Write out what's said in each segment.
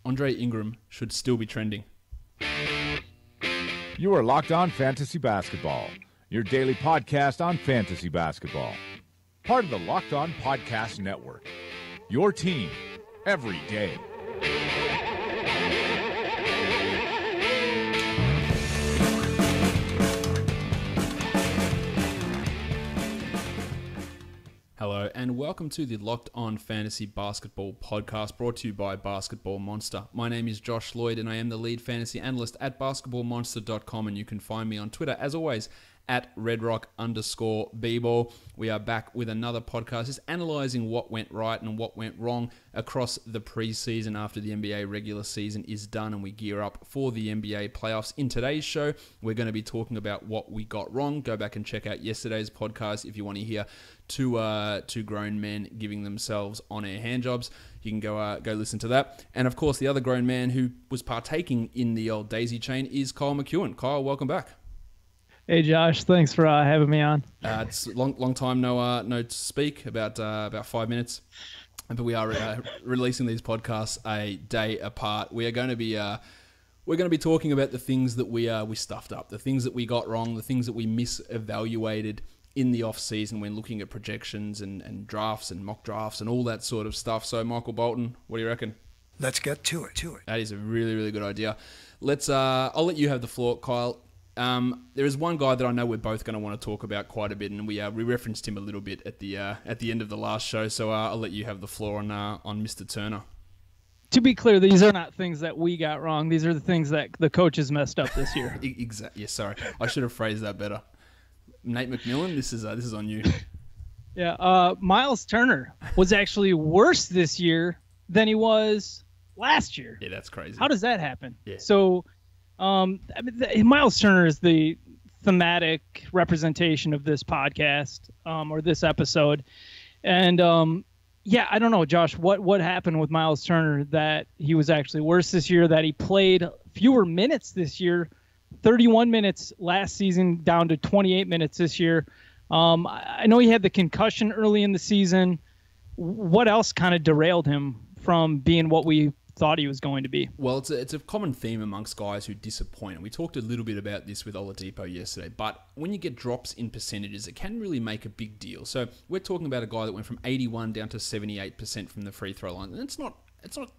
Andre Ingram should still be trending. You are Locked On Fantasy Basketball, your daily podcast on fantasy basketball. Part of the Locked On Podcast Network, your team every day. Hello and welcome to the Locked On Fantasy Basketball podcast brought to you by Basketball Monster. My name is Josh Lloyd and I am the lead fantasy analyst at basketballmonster.com, and you can find me on Twitter as always at redrock_bball. We are back with another podcast just analysing what went right and what went wrong across the preseason after the NBA regular season is done and we gear up for the NBA playoffs. In today's show, we're going to be talking about what we got wrong. Go back and check out yesterday's podcast if you want to hear two grown men giving themselves on-air handjobs. You can go listen to that. And of course, the other grown man who was partaking in the old daisy chain is Kyle McKeown. Kyle, welcome back. Hey Josh, thanks for having me on. It's a long time no to speak, about 5 minutes, but we are releasing these podcasts a day apart. We are going to be talking about the things that we stuffed up, the things that we got wrong, the things that we misevaluated in the off season when looking at projections and drafts and mock drafts and all that sort of stuff. So Michael Bolton, what do you reckon? Let's get to it. That is a really, really good idea. I'll let you have the floor, Kyle. There is one guy that I know we're both going to want to talk about quite a bit, and we referenced him a little bit at the end of the last show. So I'll let you have the floor on Mr. Turner. To be clear, these are not things that we got wrong. These are the things that the coaches messed up this year. Exactly. Yeah, sorry, I should have phrased that better. Nate McMillan, this is on you. Yeah, Miles Turner was actually worse this year than he was last year. Yeah, that's crazy. How does that happen? Yeah. So. Miles Turner is the thematic representation of this podcast, or this episode. And, I don't know, Josh, what happened with Miles Turner that he was actually worse this year, that he played fewer minutes this year, 31 minutes last season down to 28 minutes this year. I know he had the concussion early in the season. What else kind of derailed him from being what we thought he was going to be? Well, it's a common theme amongst guys who disappoint. And we talked a little bit about this with Oladipo yesterday, but when you get drops in percentages, it can really make a big deal. So we're talking about a guy that went from 81 down to 78% from the free throw line. And it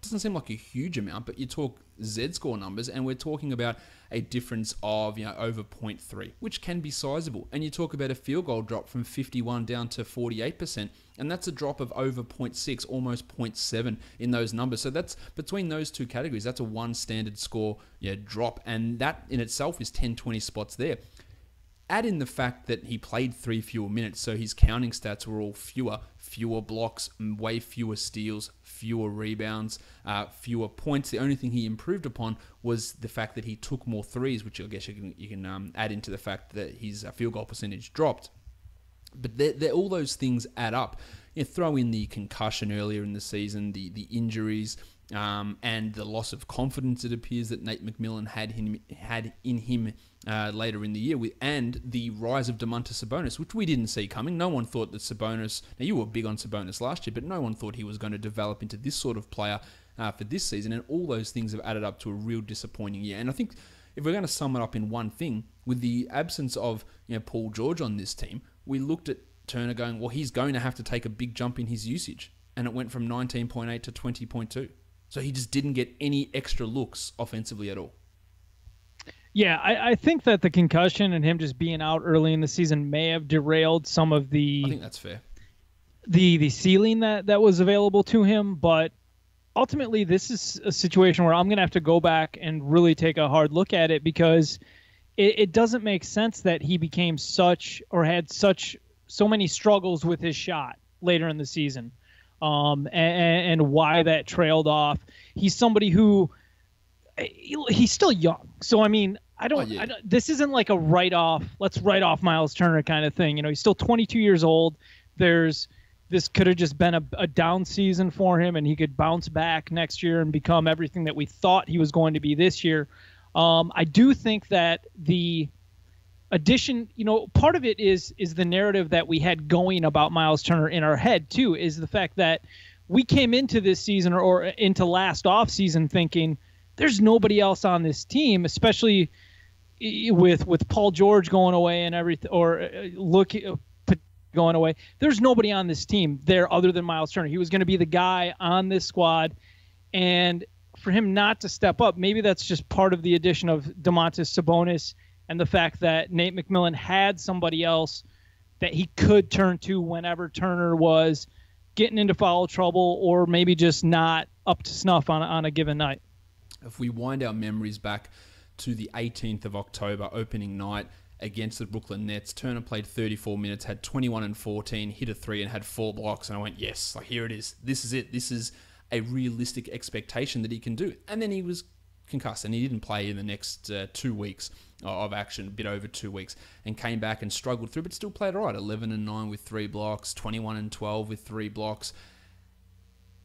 doesn't seem like a huge amount, but you talk Z-score numbers, and we're talking about a difference of over 0.3, which can be sizable. And you talk about a field goal drop from 51 down to 48%, and that's a drop of over 0.6, almost 0.7 in those numbers. So that's between those two categories. That's a one standard score drop, and that in itself is 10, 20 spots there. Add in the fact that he played 3 fewer minutes, so his counting stats were all fewer blocks, way fewer steals, fewer rebounds, fewer points. The only thing he improved upon was the fact that he took more threes, which I guess you can add into the fact that his field goal percentage dropped. But all those things add up. Throw in the concussion earlier in the season, the injuries, and the loss of confidence it appears that Nate McMillan had in him later in the year, and the rise of Domantas Sabonis, which we didn't see coming. No one thought that Sabonis, now you were big on Sabonis last year, but no one thought he was going to develop into this sort of player for this season, and all those things have added up to a real disappointing year. And I think if we're going to sum it up in one thing, with the absence of Paul George on this team, we looked at Turner going, well, he's going to have to take a big jump in his usage, and it went from 19.8 to 20.2. So he just didn't get any extra looks offensively at all. Yeah, I think that the concussion and him just being out early in the season may have derailed some of the... I think that's fair. The ceiling that was available to him, but ultimately this is a situation where I'm going to have to go back and really take a hard look at it, because it doesn't make sense that he became had so many struggles with his shot later in the season. And why that trailed off. He's somebody who he's still young. So, I mean, I don't this isn't like a let's write off Miles Turner kind of thing. He's still 22 years old. This could have just been a down season for him, and he could bounce back next year and become everything that we thought he was going to be this year. I do think that the addition, part of it is the narrative that we had going about Miles Turner in our head too, is the fact that we came into this season or into last offseason thinking there's nobody else on this team, especially with Paul George going away and everything, or going away. There's nobody on this team there other than Miles Turner. He was going to be the guy on this squad, and for him not to step up, maybe that's just part of the addition of Domantas Sabonis and the fact that Nate McMillan had somebody else that he could turn to whenever Turner was getting into foul trouble or maybe just not up to snuff on a given night. If we wind our memories back to the 18th of October, opening night against the Brooklyn Nets, Turner played 34 minutes, had 21 and 14, hit a 3 and had 4 blocks. And I went, yes, like here it is. This is it. This is a realistic expectation that he can do. And then he was concussed and he didn't play in the next 2 weeks of action, a bit over 2 weeks, and came back and struggled through, but still played all right. 11 and 9 with 3 blocks, 21 and 12 with 3 blocks,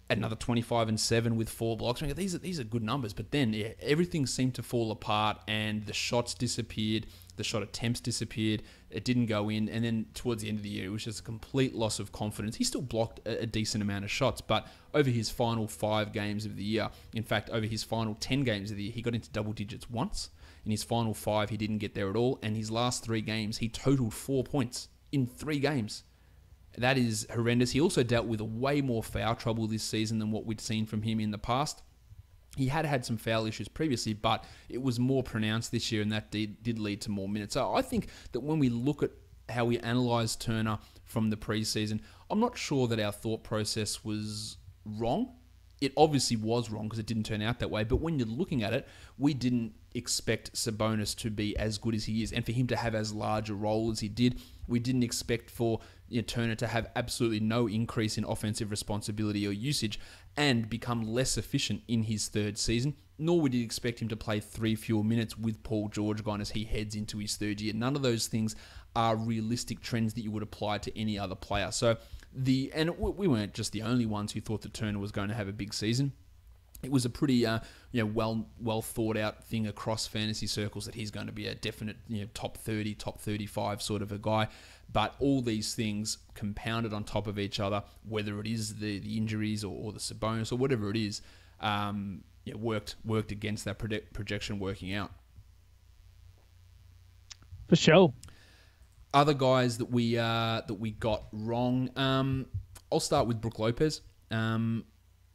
another 25 and 7 with 4 blocks. I mean, these are good numbers, but then everything seemed to fall apart and the shots disappeared. The shot attempts disappeared. It didn't go in. And then towards the end of the year, it was just a complete loss of confidence. He still blocked a decent amount of shots, but over his final 5 games of the year, in fact, over his final 10 games of the year, he got into double digits once. In his final 5, he didn't get there at all. And his last 3 games, he totaled 4 points in 3 games. That is horrendous. He also dealt with way more foul trouble this season than what we'd seen from him in the past. He had some foul issues previously, but it was more pronounced this year, and that did lead to more minutes. So I think that when we look at how we analyse Turner from the preseason, I'm not sure that our thought process was wrong. It obviously was wrong because it didn't turn out that way, but when you're looking at it, we didn't expect Sabonis to be as good as he is and for him to have as large a role as he did. We didn't expect for Turner to have absolutely no increase in offensive responsibility or usage and become less efficient in his 3rd season, nor would you expect him to play 3 fewer minutes with Paul George gone as he heads into his 3rd year. None of those things are realistic trends that you would apply to any other player. So we weren't just the only ones who thought that Turner was going to have a big season. It was a pretty well thought out thing across fantasy circles that he's going to be a definite top 30, top 35 sort of a guy. But all these things compounded on top of each other, whether it is the injuries or the Sabonis or whatever it is, worked against that projection working out. For sure. Other guys that we got wrong. I'll start with Brook Lopez.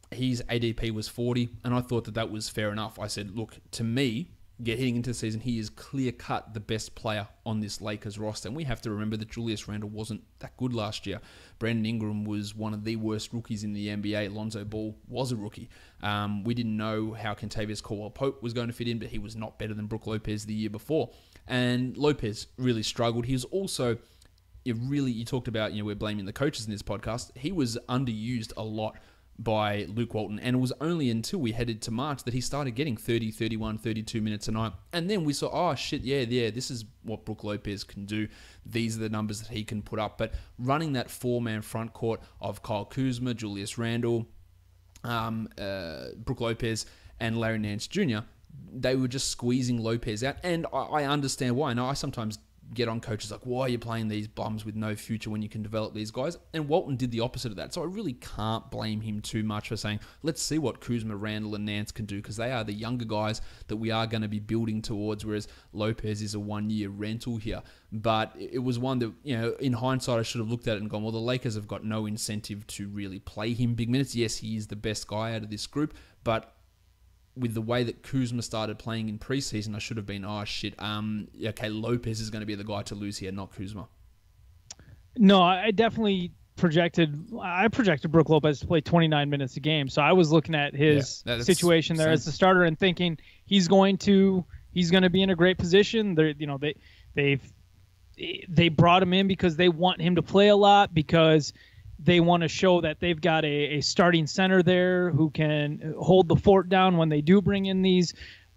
His ADP was 40, and I thought that was fair enough. I said, look, to me, heading into the season, he is clear-cut the best player on this Lakers roster. And we have to remember that Julius Randle wasn't that good last year. Brandon Ingram was one of the worst rookies in the NBA. Lonzo Ball was a rookie. We didn't know how Kentavious Caldwell-Pope was going to fit in, but he was not better than Brook Lopez the year before. And Lopez really struggled. He was also... you talked about, we're blaming the coaches in this podcast. He was underused a lot by Luke Walton, and it was only until we headed to March that he started getting 30, 31, 32 minutes a night. And then we saw, oh shit, yeah, this is what Brook Lopez can do. These are the numbers that he can put up. But running that 4-man front court of Kyle Kuzma, Julius Randle, Brook Lopez, and Larry Nance Jr., they were just squeezing Lopez out. And I understand why. I sometimes get on coaches like, why are you playing these bums with no future when you can develop these guys? And Walton did the opposite of that. So I really can't blame him too much for saying, let's see what Kuzma, Randall, and Nance can do, because they are the younger guys that we are going to be building towards, whereas Lopez is a 1-year rental here. But it was one that, in hindsight, I should have looked at it and gone, well, the Lakers have got no incentive to really play him big minutes. Yes, he is the best guy out of this group, but with the way that Kuzma started playing in preseason, I should have been, okay, Lopez is going to be the guy to lose here, not Kuzma. No, I definitely projected Brook Lopez to play 29 minutes a game. So I was looking at his situation there as the starter and thinking he's going to be in a great position. They brought him in because they want him to play a lot, because they want to show that they've got a starting center there who can hold the fort down when they do bring in these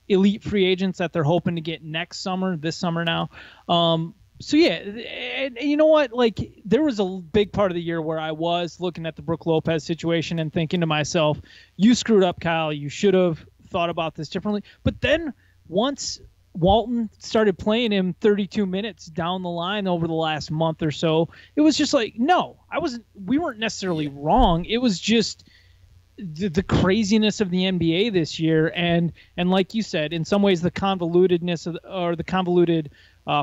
elite free agents that they're hoping to get this summer now. So yeah, and you know what? Like, there was a big part of the year where I was looking at the Brook Lopez situation and thinking to myself, you screwed up, Kyle. You should have thought about this differently. But then once Walton started playing him 32 minutes down the line over the last month or so, it was just like, no, we weren't necessarily wrong. It was just the craziness of the NBA this year, and like you said, in some ways the convolutedness or the convoluted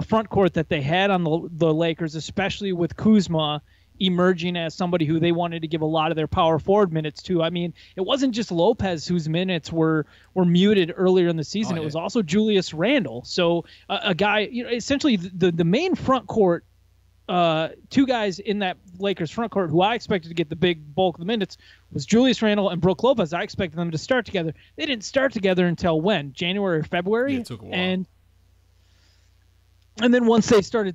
front court that they had on the Lakers, especially with Kuzma emerging as somebody who they wanted to give a lot of their power forward minutes to. I mean, it wasn't just Lopez whose minutes were muted earlier in the season. It was also Julius Randle. So a guy, essentially the main front court, two guys in that Lakers front court who I expected to get the big bulk of the minutes was Julius Randle and Brook Lopez. I expected them to start together. They didn't start together until when? January or February? Yeah, it took a while. And then once they starting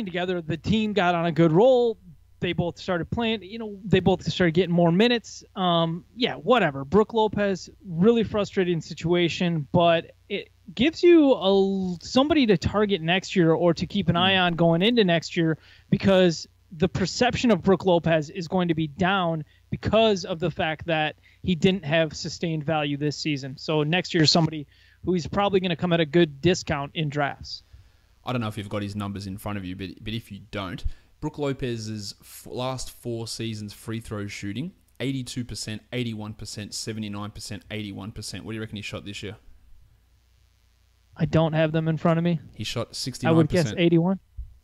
together, the team got on a good roll. They both started playing, they both started getting more minutes. Whatever. Brook Lopez, really frustrating situation, but it gives you somebody to target next year or to keep an eye on going into next year, because the perception of Brook Lopez is going to be down because of the fact that he didn't have sustained value this season. So next year, somebody who he's probably going to come at a good discount in drafts. I don't know if you've got his numbers in front of you, but if you don't, Brook Lopez's last 4 seasons free throw shooting, 82%, 81%, 79%, 81%. What do you reckon he shot this year? I don't have them in front of me. He shot 69%. I would guess 81.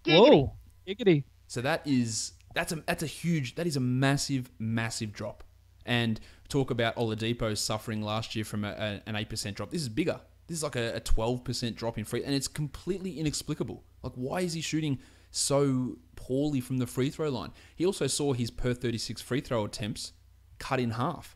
Whoa, giggity. So that is a massive, massive drop. And talk about Oladipo suffering last year from an 8% drop. This is bigger. This is like a 12% drop in free, and it's completely inexplicable. Like, why is he shooting so poorly from the free throw line? He also saw his per 36 free throw attempts cut in half.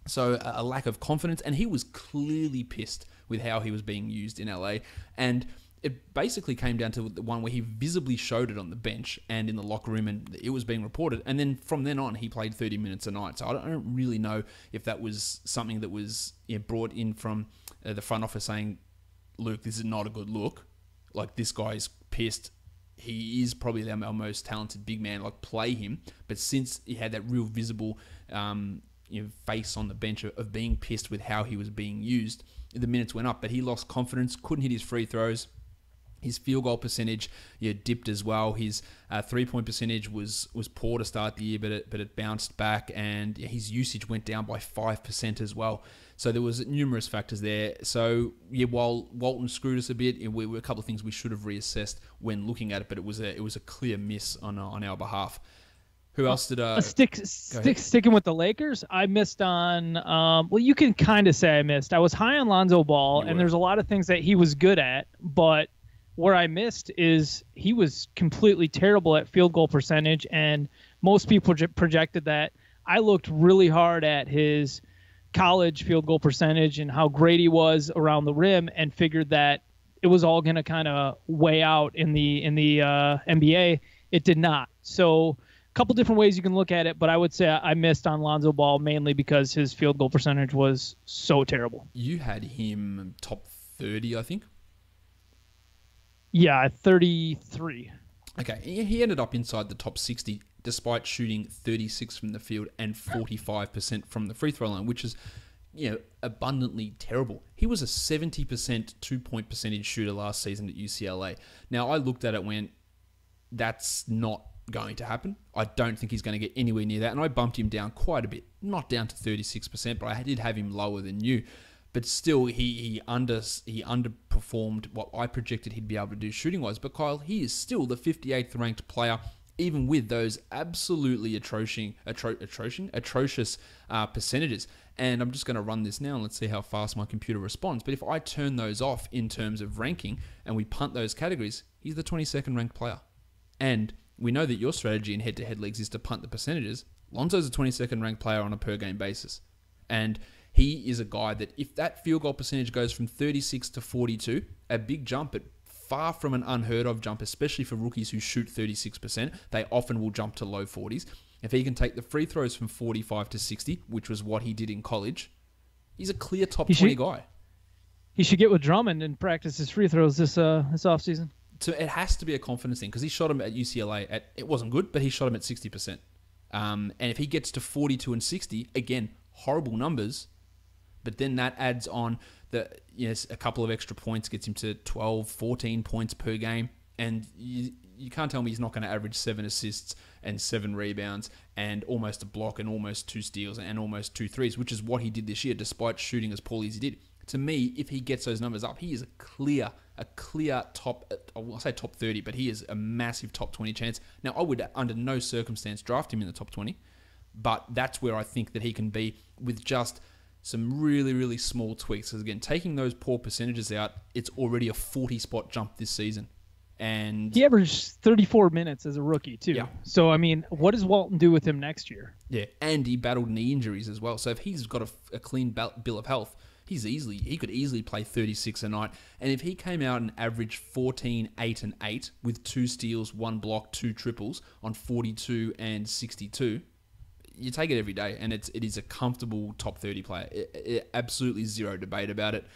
So a lack of confidence, and he was clearly pissed with how he was being used in LA. And it basically came down to the one where he visibly showed it on the bench and in the locker room, and it was being reported. And then from then on, he played 30 minutes a night. So I don't really know if that was something that was brought in from the front office saying, Luke, this is not a good look. Like, this guy's pissed. He is probably our most talented big man. Like, play him. But since he had that real visible face on the bench of being pissed with how he was being used, the minutes went up. But he lost confidence, couldn't hit his free throws. His field goal percentage dipped as well. His 3-point percentage was poor to start the year, but it bounced back, and his usage went down by 5% as well. So there was numerous factors there. So while Walton screwed us a bit, we were a couple of things we should have reassessed when looking at it, but it was a clear miss on our behalf. Who else did sticking with the Lakers? I missed on. Well, you can kind of say I missed. I was high on Lonzo Ball, and there's a lot of things that he was good at, but where I missed is he was completely terrible at field goal percentage, and most people projected that. I looked really hard at his college field goal percentage and how great he was around the rim, and figured that it was all going to kind of weigh out in the NBA. It did not. So a couple different ways you can look at it, but I would say I missed on Lonzo Ball mainly because his field goal percentage was so terrible. You had him top 30, I think. Yeah, 33. Okay, he ended up inside the top 60 despite shooting 36 from the field and 45% from the free throw line, which is, abundantly terrible. He was a 70% 2-point percentage shooter last season at UCLA. Now, I looked at it and went, that's not going to happen. I don't think he's going to get anywhere near that, and I bumped him down quite a bit. Not down to 36%, but I did have him lower than you. But still, he underperformed what I projected he'd be able to do shooting-wise. But Kyle, he is still the 58th ranked player, even with those absolutely atrocious percentages. And I'm just going to run this now and let's see how fast my computer responds. But if I turn those off in terms of ranking and we punt those categories, he's the 22nd ranked player. And we know that your strategy in head-to-head leagues is to punt the percentages. Lonzo's a 22nd ranked player on a per-game basis. And he is a guy that if that field goal percentage goes from 36 to 42, a big jump, but far from an unheard of jump, especially for rookies who shoot 36%. They often will jump to low 40s. If he can take the free throws from 45 to 60, which was what he did in college, he's a clear top 20 guy. He should get with Drummond and practice his free throws this offseason. So it has to be a confidence thing, because he shot him at UCLA it wasn't good, but he shot him at 60%. And if he gets to 42 and 60, again, horrible numbers. But then that adds on a couple of extra points, gets him to 12, 14 points per game. And you can't tell me he's not going to average 7 assists and 7 rebounds and almost a block and almost 2 steals and almost 2 threes, which is what he did this year, despite shooting as poorly as he did. To me, if he gets those numbers up, he is a clear top, I'll say top 30, but he is a massive top 20 chance. Now, I would under no circumstance draft him in the top 20, but that's where I think that he can be with just some really, really small tweaks. Because again, taking those poor percentages out, it's already a 40-spot jump this season. And he averaged 34 minutes as a rookie, too. Yeah. So, I mean, what does Walton do with him next year? Yeah, and he battled knee injuries as well. So if he's got a clean bill of health, he could easily play 36 a night. And if he came out and averaged 14, 8, and 8 with 2 steals, 1 block, 2 triples on 42 and 62, you take it every day, and it is a comfortable top 30 player. Absolutely zero debate about it.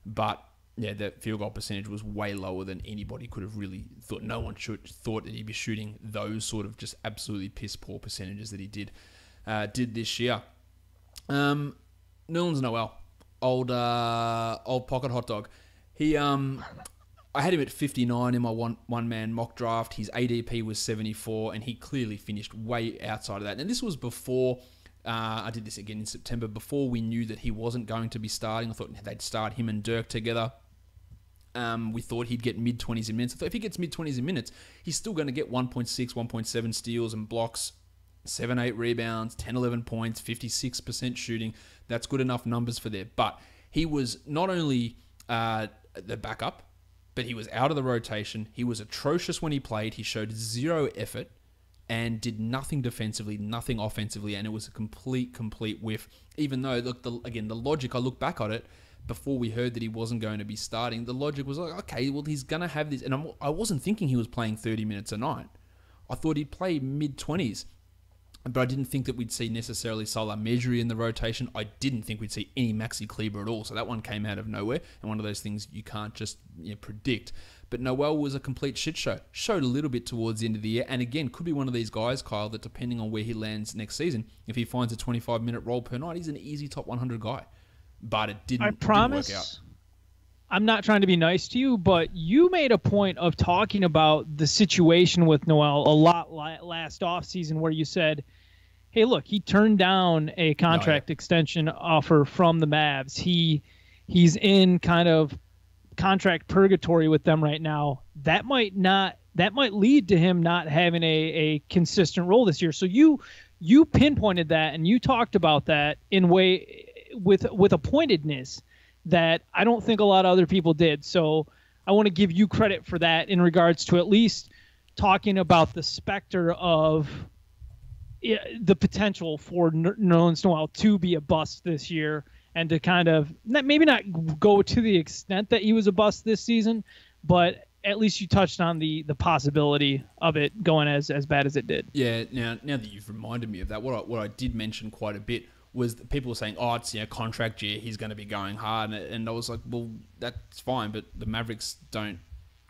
But yeah, that field goal percentage was way lower than anybody could have really thought. No one thought that he'd be shooting those sort of just absolutely piss poor percentages that he did this year. Nerlens Noel, old pocket hot dog. He I had him at 59 in my one man mock draft. His ADP was 74, and he clearly finished way outside of that. And this was before I did this again in September, before we knew that he wasn't going to be starting. I thought they'd start him and Dirk together. We thought he'd get mid-20s in minutes. I thought if he gets mid-20s in minutes, he's still going to get 1.6, 1.7 steals and blocks, 7, 8 rebounds, 10, 11 points, 56% shooting. That's good enough numbers for there. But he was not only the backup, but he was out of the rotation. He was atrocious when he played. He showed zero effort and did nothing defensively, nothing offensively, and it was a complete whiff. Even though, look, the logic, I look back on it, before we heard that he wasn't going to be starting, the logic was like, okay, well, he's going to have this. And I wasn't thinking he was playing 30 minutes a night. I thought he'd play mid-20s. But I didn't think that we'd see necessarily Salah Mejri in the rotation. I didn't think we'd see any Maxi Kleber at all. So that one came out of nowhere. And one of those things you can't just predict. But Noel was a complete shit show. Showed a little bit towards the end of the year. And again, could be one of these guys, Kyle, that depending on where he lands next season, if he finds a 25-minute role per night, he's an easy top 100 guy. But it didn't work out. I'm not trying to be nice to you, but you made a point of talking about the situation with Noel a lot last offseason where you said, hey, look, he turned down a contract extension offer from the Mavs. He's in kind of contract purgatory with them right now. That might lead to him not having a consistent role this year. So you pinpointed that and you talked about that in way with a pointedness that I don't think a lot of other people did. So I want to give you credit for that in regards to at least talking about the specter of the potential for Nerlens Noel to be a bust this year and to kind of maybe not go to the extent that he was a bust this season, but at least you touched on the possibility of it going as bad as it did. Yeah. Now that you've reminded me of that, what I did mention quite a bit was that people were saying, oh, it's contract year, he's going to be going hard. And I was like, well, that's fine, but the Mavericks don't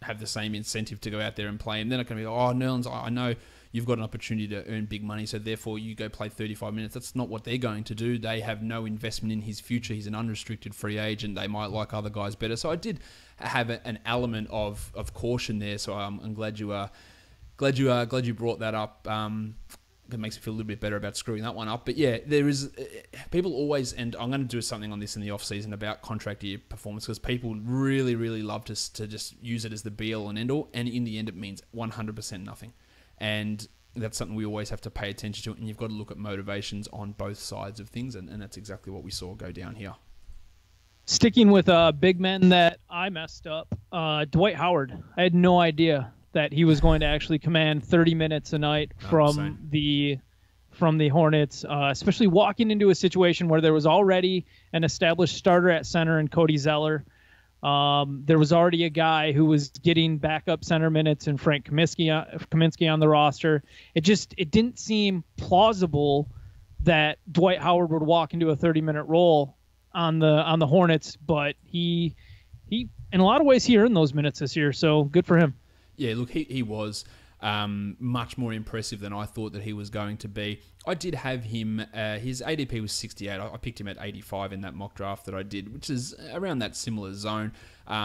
have the same incentive to go out there and play him. They're not going to be like, oh, Nerlens, I know you've got an opportunity to earn big money, so therefore you go play 35 minutes. That's not what they're going to do. They have no investment in his future. He's an unrestricted free agent. They might like other guys better. So I did have an element of caution there. So I'm glad you brought that up. It makes me feel a little bit better about screwing that one up. But yeah, there is people always, and I'm going to do something on this in the off season about contract year performance because people really, really love to just use it as the be all and end all, and in the end it means 100% nothing. And that's something we always have to pay attention to, and you've got to look at motivations on both sides of things, and that's exactly what we saw go down here. Sticking with big men that I messed up, Dwight Howard. I had no idea that he was going to actually command 30 minutes a night from the Hornets, especially walking into a situation where there was already an established starter at center in Cody Zeller. There was already a guy who was getting backup center minutes and Frank Kaminsky on the roster. It didn't seem plausible that Dwight Howard would walk into a 30-minute role on the Hornets, but he in a lot of ways he earned those minutes this year, so good for him. Yeah, look, he was much more impressive than I thought that he was going to be. I did have him, his ADP was 68. I picked him at 85 in that mock draft that I did, which is around that similar zone,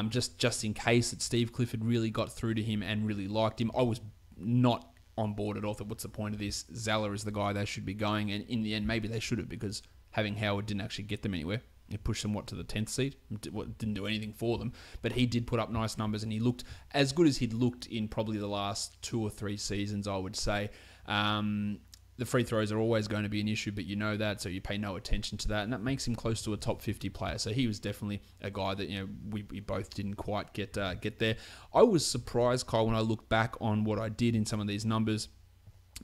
just in case that Steve Clifford really got through to him and really liked him. I was not on board at all. Thought, what's the point of this? Zala is the guy they should be going, and in the end, maybe they should have, because having Howard didn't actually get them anywhere. It pushed them, to the 10th seed? Didn't do anything for them. But he did put up nice numbers, and he looked as good as he'd looked in probably the last 2 or 3 seasons, I would say. The free throws are always going to be an issue, but you know that, so you pay no attention to that, and that makes him close to a top 50 player. So he was definitely a guy that we both didn't quite get there. I was surprised, Kyle, when I looked back on what I did in some of these numbers,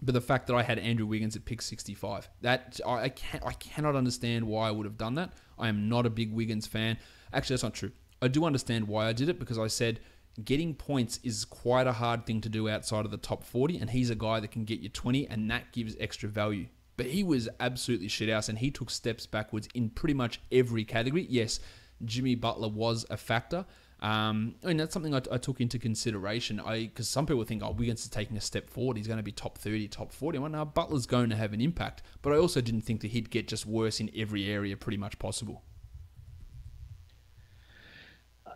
but the fact that I had Andrew Wiggins at pick 65, that I cannot understand why I would have done that. I am not a big Wiggins fan. Actually, that's not true. I do understand why I did it, because I said getting points is quite a hard thing to do outside of the top 40, and he's a guy that can get you 20, and that gives extra value. But he was absolutely shithouse, and he took steps backwards in pretty much every category. Yes, Jimmy Butler was a factor. That's something I took into consideration. Because some people think, Wiggins is taking a step forward. He's going to be top 30, top 40. Well, no, Butler's going to have an impact. But I also didn't think that he'd get just worse in every area pretty much possible.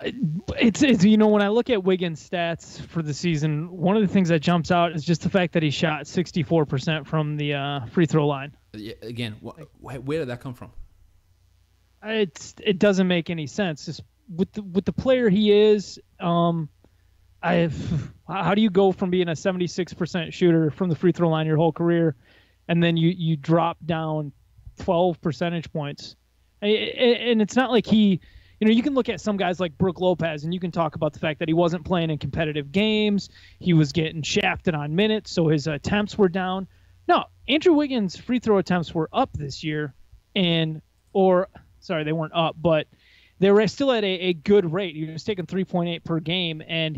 It's when I look at Wiggins' stats for the season, one of the things that jumps out is just the fact that he shot 64% from the free throw line. Yeah, again, where did that come from? It doesn't make any sense. Just with the player he is, how do you go from being a 76% shooter from the free throw line your whole career, and then you drop down 12 percentage points? And it's not like he. You can look at some guys like Brook Lopez, and you can talk about the fact that he wasn't playing in competitive games. He was getting shafted on minutes, so his attempts were down. No, Andrew Wiggins' free throw attempts were up this year, they weren't up, but they were still at a good rate. He was taking 3.8 per game, and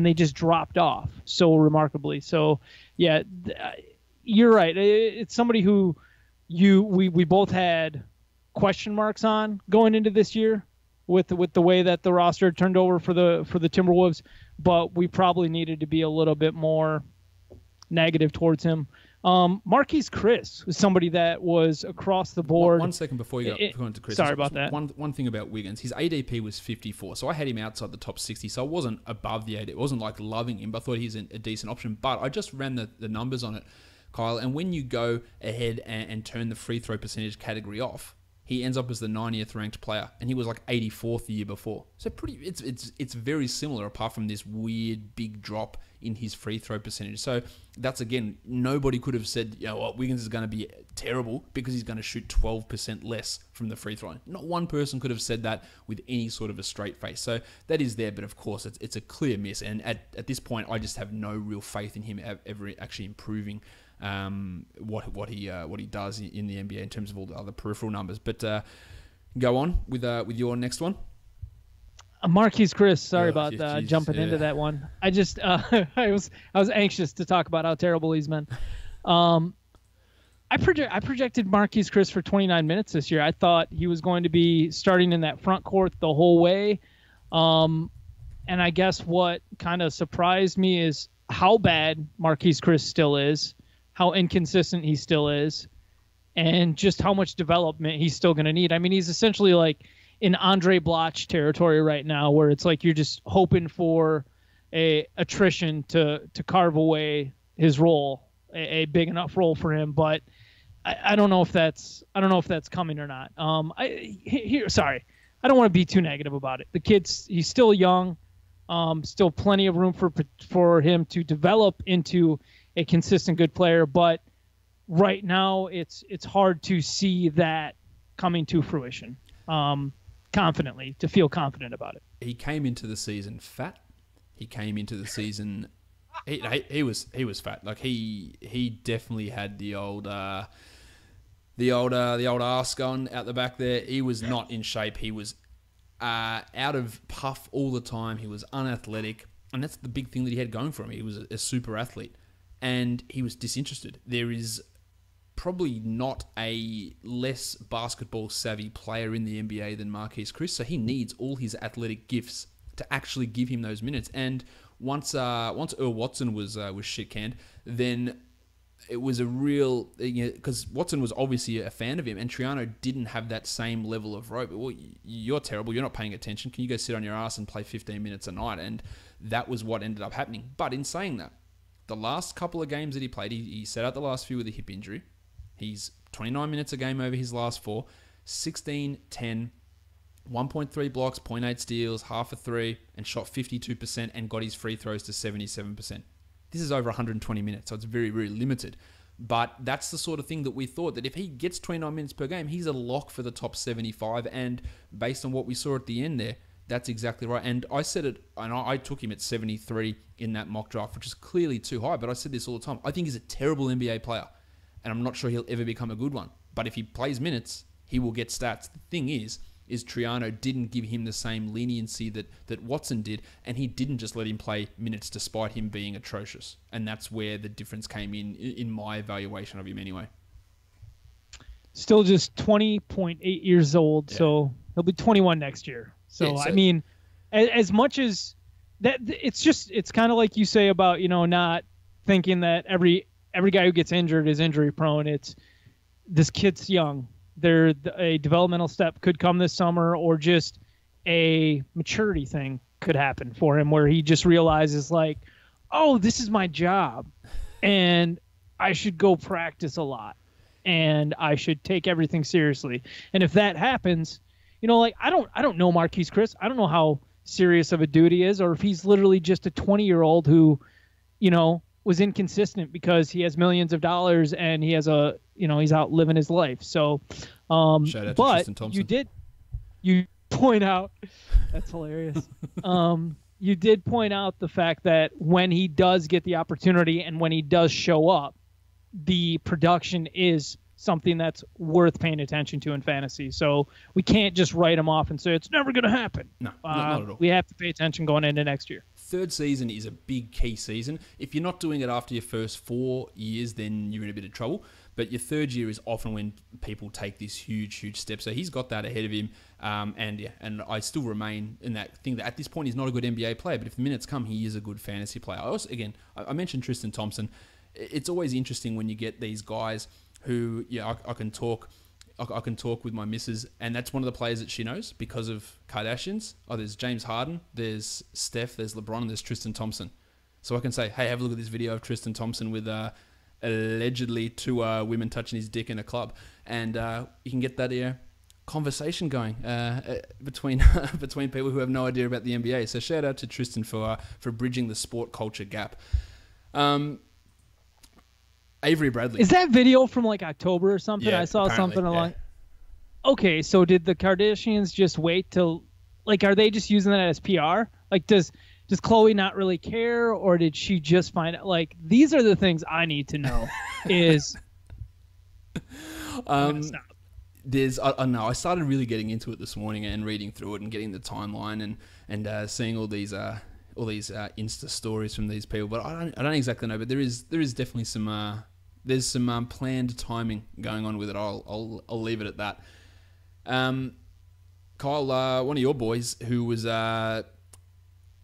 they just dropped off so remarkably. So, yeah, you're right. It's somebody who we both had question marks on going into this year with the way that the roster turned over for the Timberwolves, but we probably needed to be a little bit more negative towards him. Marquise Chris was somebody that was across the board. One second before you go into Chris. Sorry about that. One thing about Wiggins, his ADP was 54, so I had him outside the top 60, so I wasn't above the 80. It wasn't like loving him, but I thought he's a decent option. But I just ran the numbers on it, Kyle, and when you go ahead and turn the free throw percentage category off, he ends up as the 90th ranked player, and he was like 84th the year before. So it's very similar, apart from this weird big drop in his free throw percentage. So that's, again, nobody could have said, Wiggins is going to be terrible because he's going to shoot 12% less from the free throw line. Not one person could have said that with any sort of a straight face. So that is there, but of course it's a clear miss. And at this point, I just have no real faith in him ever actually improving what he does in the NBA in terms of all the other peripheral numbers. But go on with your next one. Marquise Chris, sorry about jumping into that one. I just I was anxious to talk about how terrible he's been. I projected Marquise Chris for 29 minutes this year. I thought he was going to be starting in that front court the whole way. And I guess what kind of surprised me is how bad Marquise Chris still is, how inconsistent he still is, and just how much development he's still going to need. I mean, he's essentially like in Andre Bloch territory right now, where it's like you're just hoping for a attrition to carve away his role, a big enough role for him. But I don't know if that's coming or not. Sorry, I don't want to be too negative about it. The he's still young, still plenty of room for him to develop into a consistent good player. But right now, it's hard to see that coming to fruition. Confidently, to feel confident about it. He came into the season fat. He came into the season. He was fat. Like he definitely had the old arse going out the back there. He was not in shape. He was out of puff all the time. He was unathletic, and that's the big thing that he had going for him. He was a super athlete, and he was disinterested. There is probably not a less basketball savvy player in the NBA than Marquise Chris, so he needs all his athletic gifts to actually give him those minutes. And once Earl Watson was shit canned, then it was a real, because Watson was obviously a fan of him, and Triano didn't have that same level of rope. Well, you're terrible. You're not paying attention. Can you go sit on your ass and play 15 minutes a night? And that was what ended up happening. But in saying that, the last couple of games that he played, he sat out the last few with a hip injury. He's 29 minutes a game over his last 4, 16, 10, 1.3 blocks, 0.8 steals, half a three, and shot 52% and got his free throws to 77%. This is over 120 minutes, so it's very, very limited. But that's the sort of thing that we thought, that if he gets 29 minutes per game, he's a lock for the top 75. And based on what we saw at the end there, that's exactly right. And I said it, and I took him at 73 in that mock draft, which is clearly too high. But I said this all the time. I think he's a terrible NBA player, and I'm not sure he'll ever become a good one. But if he plays minutes, he will get stats. The thing is Triano didn't give him the same leniency that Watson did, and he didn't just let him play minutes despite him being atrocious. And that's where the difference came in my evaluation of him anyway. Still just 20.8 years old, so he'll be 21 next year. So I mean, as much as that, it's kind of like you say about, not thinking that every guy who gets injured is injury prone. It's this kid's young. A developmental step could come this summer, or just a maturity thing could happen for him where he just realizes like, oh, this is my job and I should go practice a lot and I should take everything seriously. And if that happens, like I don't know Marquise Chris. I don't know how serious of a dude he is, or if he's literally just a 20-year-old who, was inconsistent because he has millions of dollars and he has he's out living his life. So, shout out to Tristan Thompson. You point out, that's hilarious. You did point out the fact that when he does get the opportunity and when he does show up, the production is something that's worth paying attention to in fantasy. So we can't just write him off and say it's never going to happen. No, not at all. We have to pay attention going into next year. Third season is a big key season. If you're not doing it after your first 4 years, then you're in a bit of trouble. But your third year is often when people take this huge step. So he's got that ahead of him. And I still remain in that thing that at this point he's not a good NBA player, but if the minutes come, he is a good fantasy player. I mentioned Tristan Thompson. It's always interesting when you get these guys who, I can talk with my missus, and that's one of the players that she knows because of Kardashians. Oh, there's James Harden, there's Steph, there's LeBron, and there's Tristan Thompson. So I can say, hey, have a look at this video of Tristan Thompson with allegedly 2 women touching his dick in a club, and you can get that conversation going between people who have no idea about the NBA. So shout out to Tristan for bridging the sport culture gap. Avery Bradley. Is that video from like October or something? Yeah, I saw something along. Yeah. Okay, so did the Kardashians just wait till, like, are they just using that as PR? Like, does Khloe not really care, or did she just find out? Like, these are the things I need to know. Is there's I started really getting into it this morning and reading through it and getting the timeline and seeing all these Insta stories from these people, but I don't exactly know. But there is definitely some planned timing going on with it. I'll leave it at that. Kyle, one of your boys who was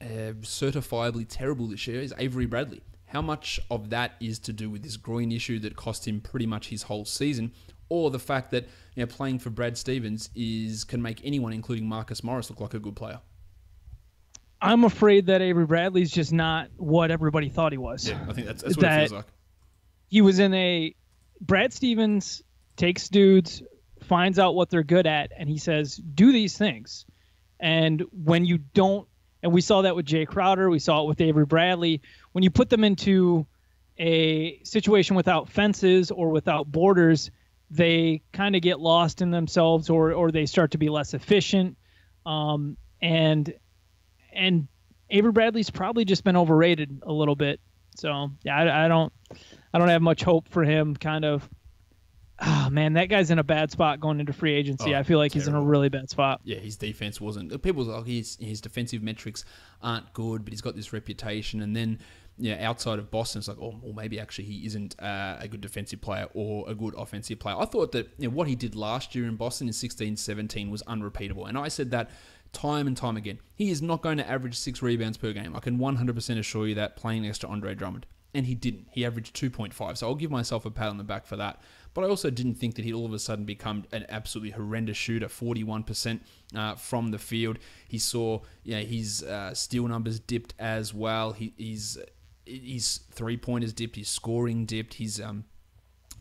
certifiably terrible this year is Avery Bradley. How much of that is to do with this groin issue that cost him pretty much his whole season, or the fact that playing for Brad Stevens can make anyone, including Marcus Morris, look like a good player? I'm afraid that Avery Bradley's just not what everybody thought he was. Yeah, I think that's what it feels like. He was Brad Stevens takes dudes, finds out what they're good at, and he says, do these things. And when you don't, and we saw that with Jay Crowder, we saw it with Avery Bradley, when you put them into a situation without fences or without borders, they kind of get lost in themselves, or they start to be less efficient. And Avery Bradley's probably just been overrated a little bit. So yeah, I don't have much hope for him. Kind of, man, that guy's in a bad spot going into free agency. I feel like he's in a really bad spot. Yeah, his defense wasn't. People like his defensive metrics aren't good, but he's got this reputation. And then outside of Boston, it's like, well, maybe actually he isn't a good defensive player or a good offensive player. I thought that what he did last year in Boston in 16-17 was unrepeatable, and I said that time and time again. He is not going to average 6 rebounds per game. I can 100% assure you that, playing next to Andre Drummond. And he didn't. He averaged 2.5. So I'll give myself a pat on the back for that. But I also didn't think that he'd all of a sudden become an absolutely horrendous shooter, 41% from the field. He saw his steal numbers dipped as well. He's his three-pointers dipped, his scoring dipped, his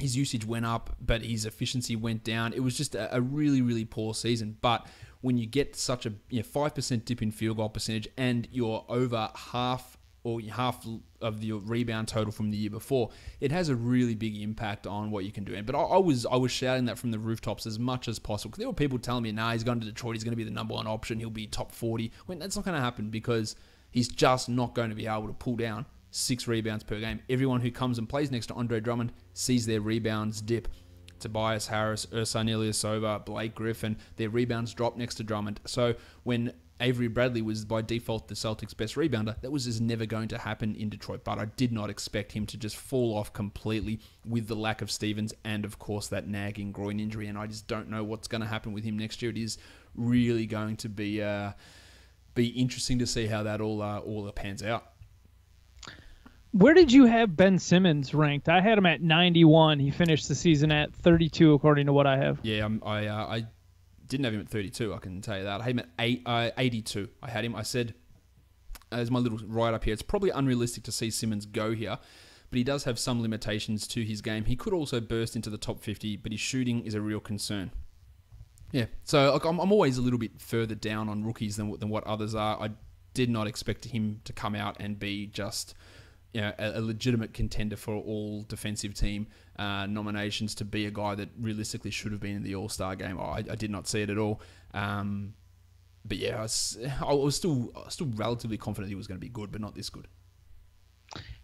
usage went up, but his efficiency went down. It was just a really, really poor season. But when you get such a 5% dip in field goal percentage and you're over half of your rebound total from the year before, it has a really big impact on what you can do. But I was shouting that from the rooftops as much as possible, because there were people telling me, nah, he's going to Detroit, he's going to be the number one option, he'll be top 40. When that's not going to happen, because he's just not going to be able to pull down 6 rebounds per game. Everyone who comes and plays next to Andre Drummond sees their rebounds dip. Tobias Harris, Ersan Ilyasova, Blake Griffin, their rebounds drop next to Drummond. So when Avery Bradley was by default the Celtics' best rebounder, that was just never going to happen in Detroit. But I did not expect him to just fall off completely with the lack of Stevens and, of course, that nagging groin injury. And I just don't know what's going to happen with him next year. It is really going to be interesting to see how that all pans out. Where did you have Ben Simmons ranked? I had him at 91. He finished the season at 32, according to what I have. Yeah, I didn't have him at 32, I can tell you that. I had him at 82. I had him. I said, as my little write-up here, it's probably unrealistic to see Simmons go here, but he does have some limitations to his game. He could also burst into the top 50, but his shooting is a real concern. Yeah, so I'm always a little bit further down on rookies than what others are. I did not expect him to come out and be just a legitimate contender for all defensive team nominations, to be a guy that realistically should have been in the All-Star game. I did not see it at all. But yeah, I was still relatively confident he was going to be good, but not this good.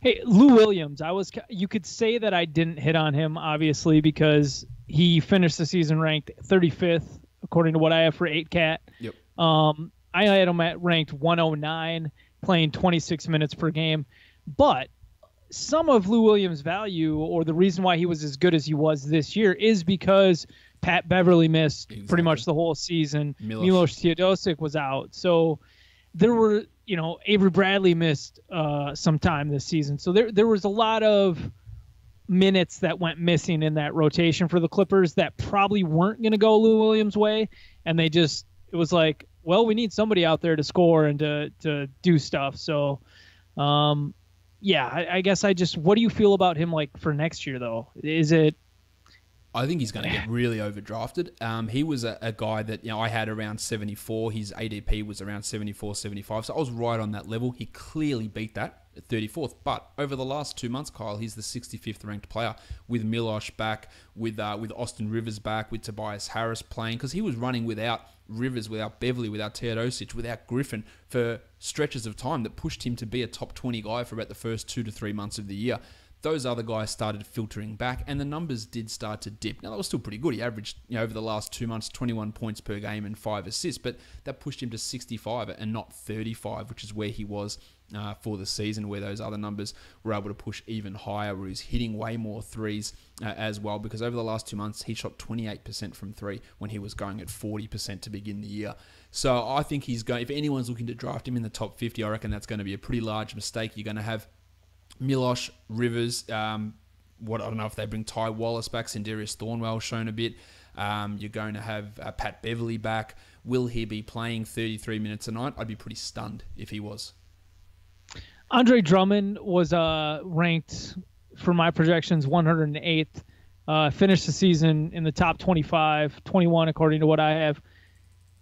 Hey, Lou Williams, you could say that I didn't hit on him, obviously, because he finished the season ranked 35th, according to what I have for 8Cat. Yep. I had him at ranked 109, playing 26 minutes per game. But some of Lou Williams' value, or the reason why he was as good as he was this year, is because Pat Beverly missed pretty much the whole season. Milos Teodosic was out. So there were, Avery Bradley missed some time this season. So there was a lot of minutes that went missing in that rotation for the Clippers that probably weren't going to go Lou Williams' way. And it was like, well, we need somebody out there to score and to do stuff. So, yeah, I guess what do you feel about him for next year, though? I think he's going to get really overdrafted. He was a guy that, I had around 74. His ADP was around 74, 75. So I was right on that level. He clearly beat that at 34th. But over the last 2 months, Kyle, he's the 65th ranked player, with Milosh back, with Austin Rivers back, with Tobias Harris playing, because he was running without Rivers, without Beverly, without Teodosic, without Griffin for stretches of time that pushed him to be a top 20 guy for about the first 2 to 3 months of the year. Those other guys started filtering back, and the numbers did start to dip. Now, that was still pretty good. He averaged, over the last 2 months, 21 points per game and 5 assists, but that pushed him to 65 and not 35, which is where he was for the season, where those other numbers were able to push even higher, where he's hitting way more threes as well, because over the last 2 months, he shot 28% from three when he was going at 40% to begin the year. So I think he's going, if anyone's looking to draft him in the top 50, I reckon that's going to be a pretty large mistake. You're going to have Milosh, Rivers, I don't know if they bring Ty Wallace back, Sindarius Thornwell shown a bit. You're going to have Pat Beverly back. Will he be playing 33 minutes a night? I'd be pretty stunned if he was. Andre Drummond was ranked, for my projections, 108th. Finished the season in the top 25, 21 according to what I have.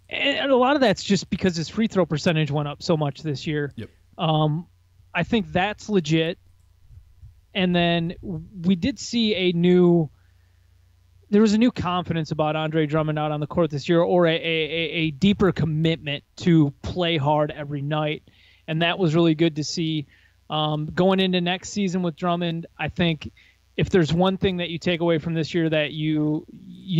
And a lot of that's just because his free throw percentage went up so much this year. Yep. I think that's legit. And then we did see there was a new confidence about Andre Drummond out on the court this year, or a deeper commitment to play hard every night. And that was really good to see. Going into next season with Drummond, I think if there's one thing that you take away from this year that you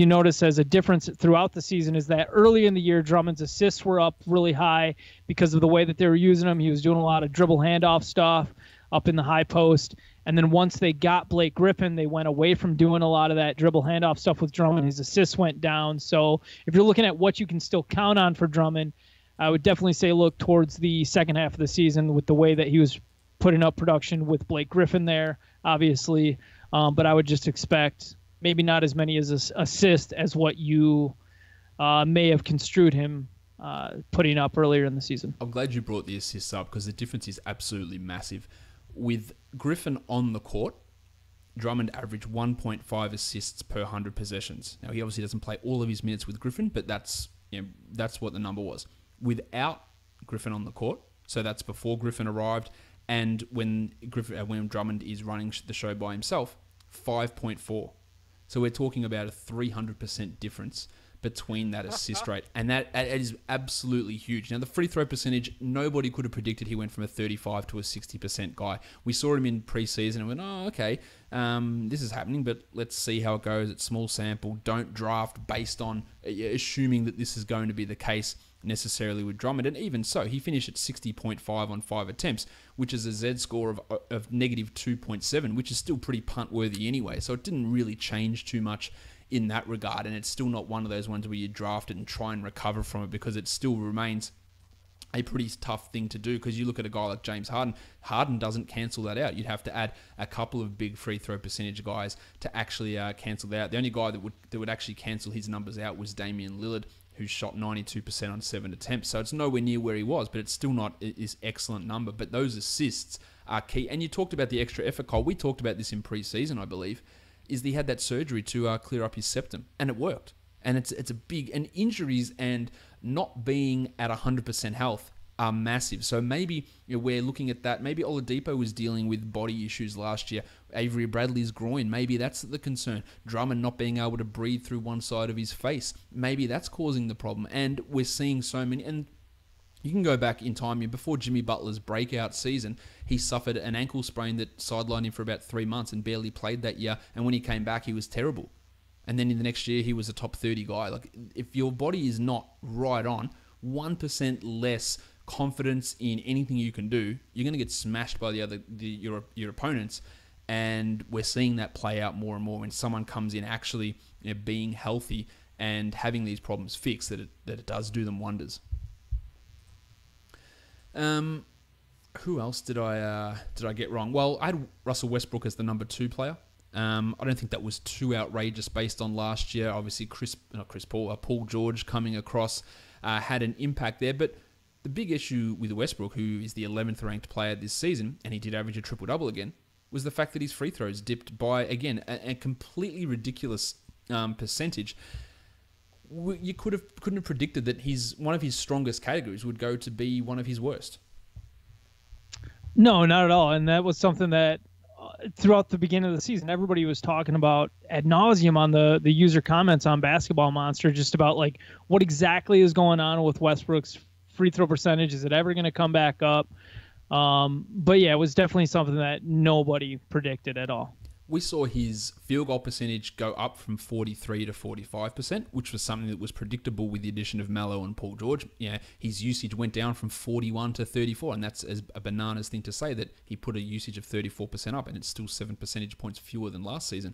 notice as a difference throughout the season, is that early in the year, Drummond's assists were up really high because of the way that they were using him. He was doing a lot of dribble handoff stuff up in the high post. And then once they got Blake Griffin, they went away from doing a lot of that dribble handoff stuff with Drummond. His assists went down. So if you're looking at what you can still count on for Drummond, I would definitely say look towards the second half of the season with the way that he was putting up production with Blake Griffin there, obviously. But I would just expect maybe not as many as assists as what you may have construed him putting up earlier in the season. I'm glad you brought the assists up, because the difference is absolutely massive. with Griffin on the court, Drummond averaged 1.5 assists per 100 possessions. Now, he obviously doesn't play all of his minutes with Griffin, but that's what the number was. Without Griffin on the court, so that's before Griffin arrived, and when Drummond is running the show by himself, 5.4. So we're talking about a 300% difference between that assist rate, and that is absolutely huge. Now, the free throw percentage, nobody could have predicted he went from a 35 to a 60% guy. We saw him in preseason and went, oh, okay, this is happening, but let's see how it goes. It's small sample. Don't draft based on assuming that this is going to be the case necessarily with Drummond. And even so, he finished at 60.5 on 5 attempts, which is a Z score of negative 2.7, which is still pretty punt worthy anyway. So it didn't really change too much in that regard, and it's still not one of those ones where you draft it and try and recover from it, because it still remains a pretty tough thing to do. Because you look at a guy like James Harden, Harden doesn't cancel that out. You'd have to add a couple of big free throw percentage guys to actually cancel that out. The only guy that would actually cancel his numbers out was Damian Lillard, who shot 92% on 7 attempts. So it's nowhere near where he was, but it's still not his excellent number. But those assists are key. And you talked about the extra effort, Cole. We talked about this in preseason, I believe, is that he had that surgery to clear up his septum, and it worked. And it's a big, and injuries and not being at 100% health are massive. So maybe we're looking at that. Maybe Oladipo was dealing with body issues last year. Avery Bradley's groin, maybe that's the concern. Drummond not being able to breathe through one side of his face, maybe that's causing the problem. And we're seeing so many, and you can go back in time. Before Jimmy Butler's breakout season, he suffered an ankle sprain that sidelined him for about 3 months and barely played that year. And when he came back, he was terrible. And then in the next year, he was a top 30 guy. Like, if your body is not right on, 1% less confidence in anything you can do, you're going to get smashed by your opponents. And we're seeing that play out more and more when someone comes in actually being healthy and having these problems fixed, that it does do them wonders. Who else did I get wrong? Well, I had Russell Westbrook as the number 2 player. I don't think that was too outrageous based on last year. Obviously, Paul George coming across had an impact there. But the big issue with Westbrook, who is the 11th ranked player this season, and he did average a triple-double again, was the fact that his free throws dipped by, again, a completely ridiculous percentage. You couldn't have predicted that one of his strongest categories would go to be one of his worst. No, not at all. And that was something that throughout the beginning of the season, everybody was talking about ad nauseum on the user comments on Basketball Monster, just about like what exactly is going on with Westbrook's free throw percentage. Is it ever going to come back up? But yeah, it was definitely something that nobody predicted at all. We saw his field goal percentage go up from 43 to 45%, which was something that was predictable with the addition of Melo and Paul George. Yeah, his usage went down from 41 to 34, and that's a bananas thing to say that he put a usage of 34% up, and it's still 7 percentage points fewer than last season.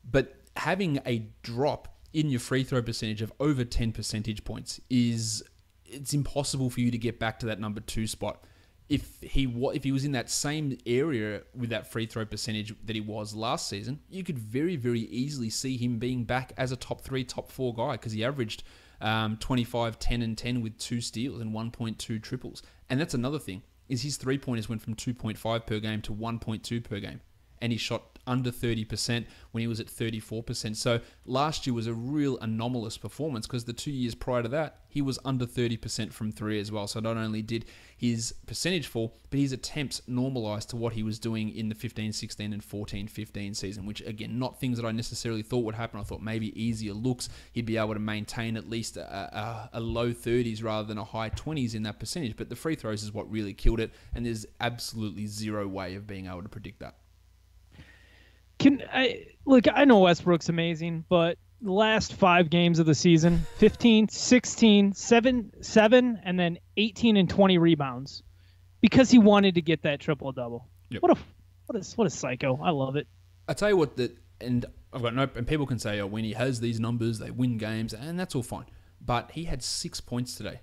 But having a drop in your free throw percentage of over 10 percentage points it's impossible for you to get back to that number 2 spot. If he was in that same area with that free throw percentage that he was last season, you could very, very easily see him being back as a top 3, top 4 guy, because he averaged 25, 10, and 10 with 2 steals and 1.2 triples. And that's another thing, is his three-pointers went from 2.5 per game to 1.2 per game. And he shot under 30% when he was at 34%. So last year was a real anomalous performance, because the 2 years prior to that, he was under 30% from 3 as well. So not only did his percentage fall, but his attempts normalized to what he was doing in the 15-16 and 14-15 season, which, again, not things that I necessarily thought would happen. I thought maybe easier looks, he'd be able to maintain at least a low 30s rather than a high 20s in that percentage. But the free throws is what really killed it, and there's absolutely zero way of being able to predict that. I know Westbrook's amazing, but the last 5 games of the season, 15, 16, 7, and then 18 and 20 rebounds, because he wanted to get that triple-double. Yep. What a psycho. I love it. I tell you what, and people can say, when he has these numbers, they win games, and that's all fine. But he had 6 points today,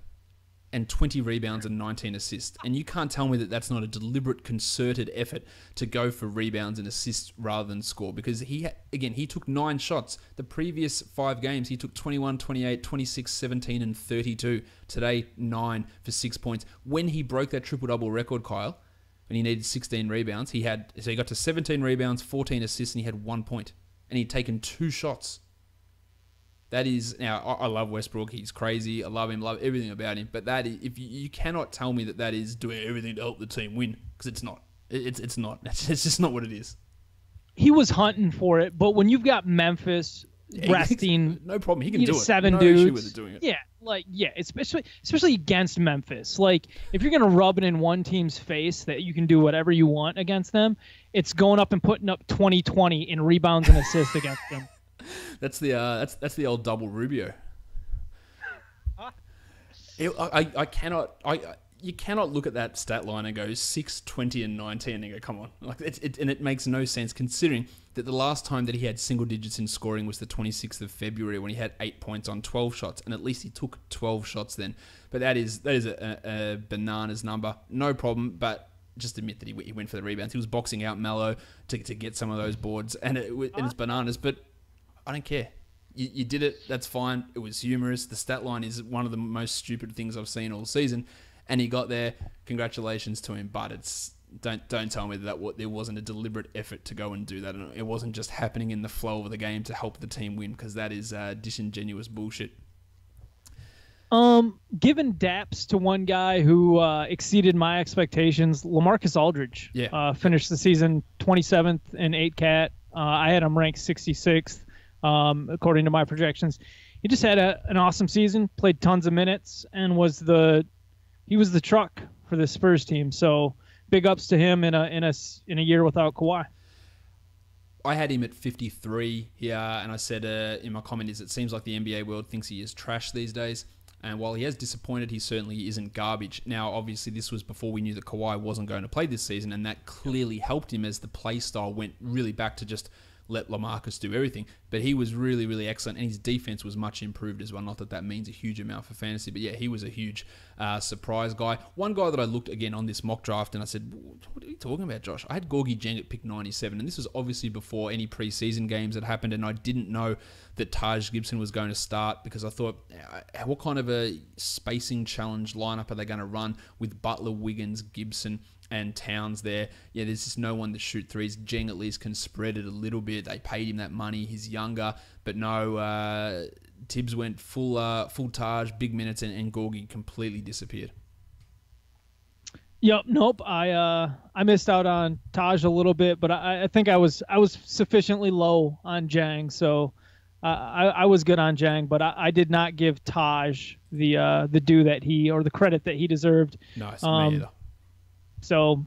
and 20 rebounds and 19 assists. And you can't tell me that that's not a deliberate, concerted effort to go for rebounds and assists rather than score. Because he took 9 shots. The previous 5 games, he took 21, 28, 26, 17, and 32. Today, 9 for 6 points. When he broke that triple-double record, Kyle, when he needed 16 rebounds. He got to 17 rebounds, 14 assists, and he had 1 point. And he'd taken 2 shots. That is, now, I love Westbrook. He's crazy. I love him, love everything about him. But that is, if you cannot tell me that is doing everything to help the team win, because it's not. It's not. It's just not what it is. He was hunting for it, but when you've got Memphis resting, no problem. He can do it. 7 no dudes. issue with it doing it. Yeah, especially against Memphis. Like, if you're gonna rub it in one team's face that you can do whatever you want against them, it's going up and putting up 20-20 in rebounds and assists against them. That's the old double Rubio. You cannot look at that stat line and go 6, 20, and 19 and go, come on. Like and it makes no sense considering that the last time that he had single digits in scoring was the 26th of February when he had 8 points on 12 shots, and at least he took 12 shots then. But that is a bananas number. No problem, but just admit that he went for the rebounds. He was boxing out Melo to get some of those boards, and it's bananas, but I don't care. You did it. That's fine. It was humorous. The stat line is one of the most stupid things I've seen all season. And he got there. Congratulations to him. But don't tell me that there wasn't a deliberate effort to go and do that. And it wasn't just happening in the flow of the game to help the team win, because that is disingenuous bullshit. Giving daps to one guy who exceeded my expectations, LaMarcus Aldridge. Yeah. Finished the season 27th in 8-cat. I had him ranked 66th. According to my projections. He just had an awesome season, played tons of minutes, and he was the truck for the Spurs team. So big ups to him in a year without Kawhi. I had him at 53 here, and I said in my comment it seems like the NBA world thinks he is trash these days. And while he has disappointed, he certainly isn't garbage. Now, obviously, this was before we knew that Kawhi wasn't going to play this season, and that clearly helped him as the play style went really back to just let LaMarcus do everything. But he was really, really excellent, and his defense was much improved as well. Not that means a huge amount for fantasy, but yeah, he was a huge surprise guy. One guy that I looked again on this mock draft, and I said, what are you talking about, Josh? I had Gorgie Jang at pick 97, and this was obviously before any preseason games had happened, and I didn't know that Taj Gibson was going to start, because I thought, what kind of a spacing challenge lineup are they going to run with Butler, Wiggins, Gibson, and Towns there? Yeah, there's just no one to shoot threes. Jeng at least can spread it a little bit. They paid him that money. He's younger, but no, Tibbs went full Taj, big minutes, and Gorgie completely disappeared. Yep, nope. I missed out on Taj a little bit, but I think I was sufficiently low on Jang, so I was good on Jang, but I did not give Taj the due that the credit that he deserved. No, it's me either. So,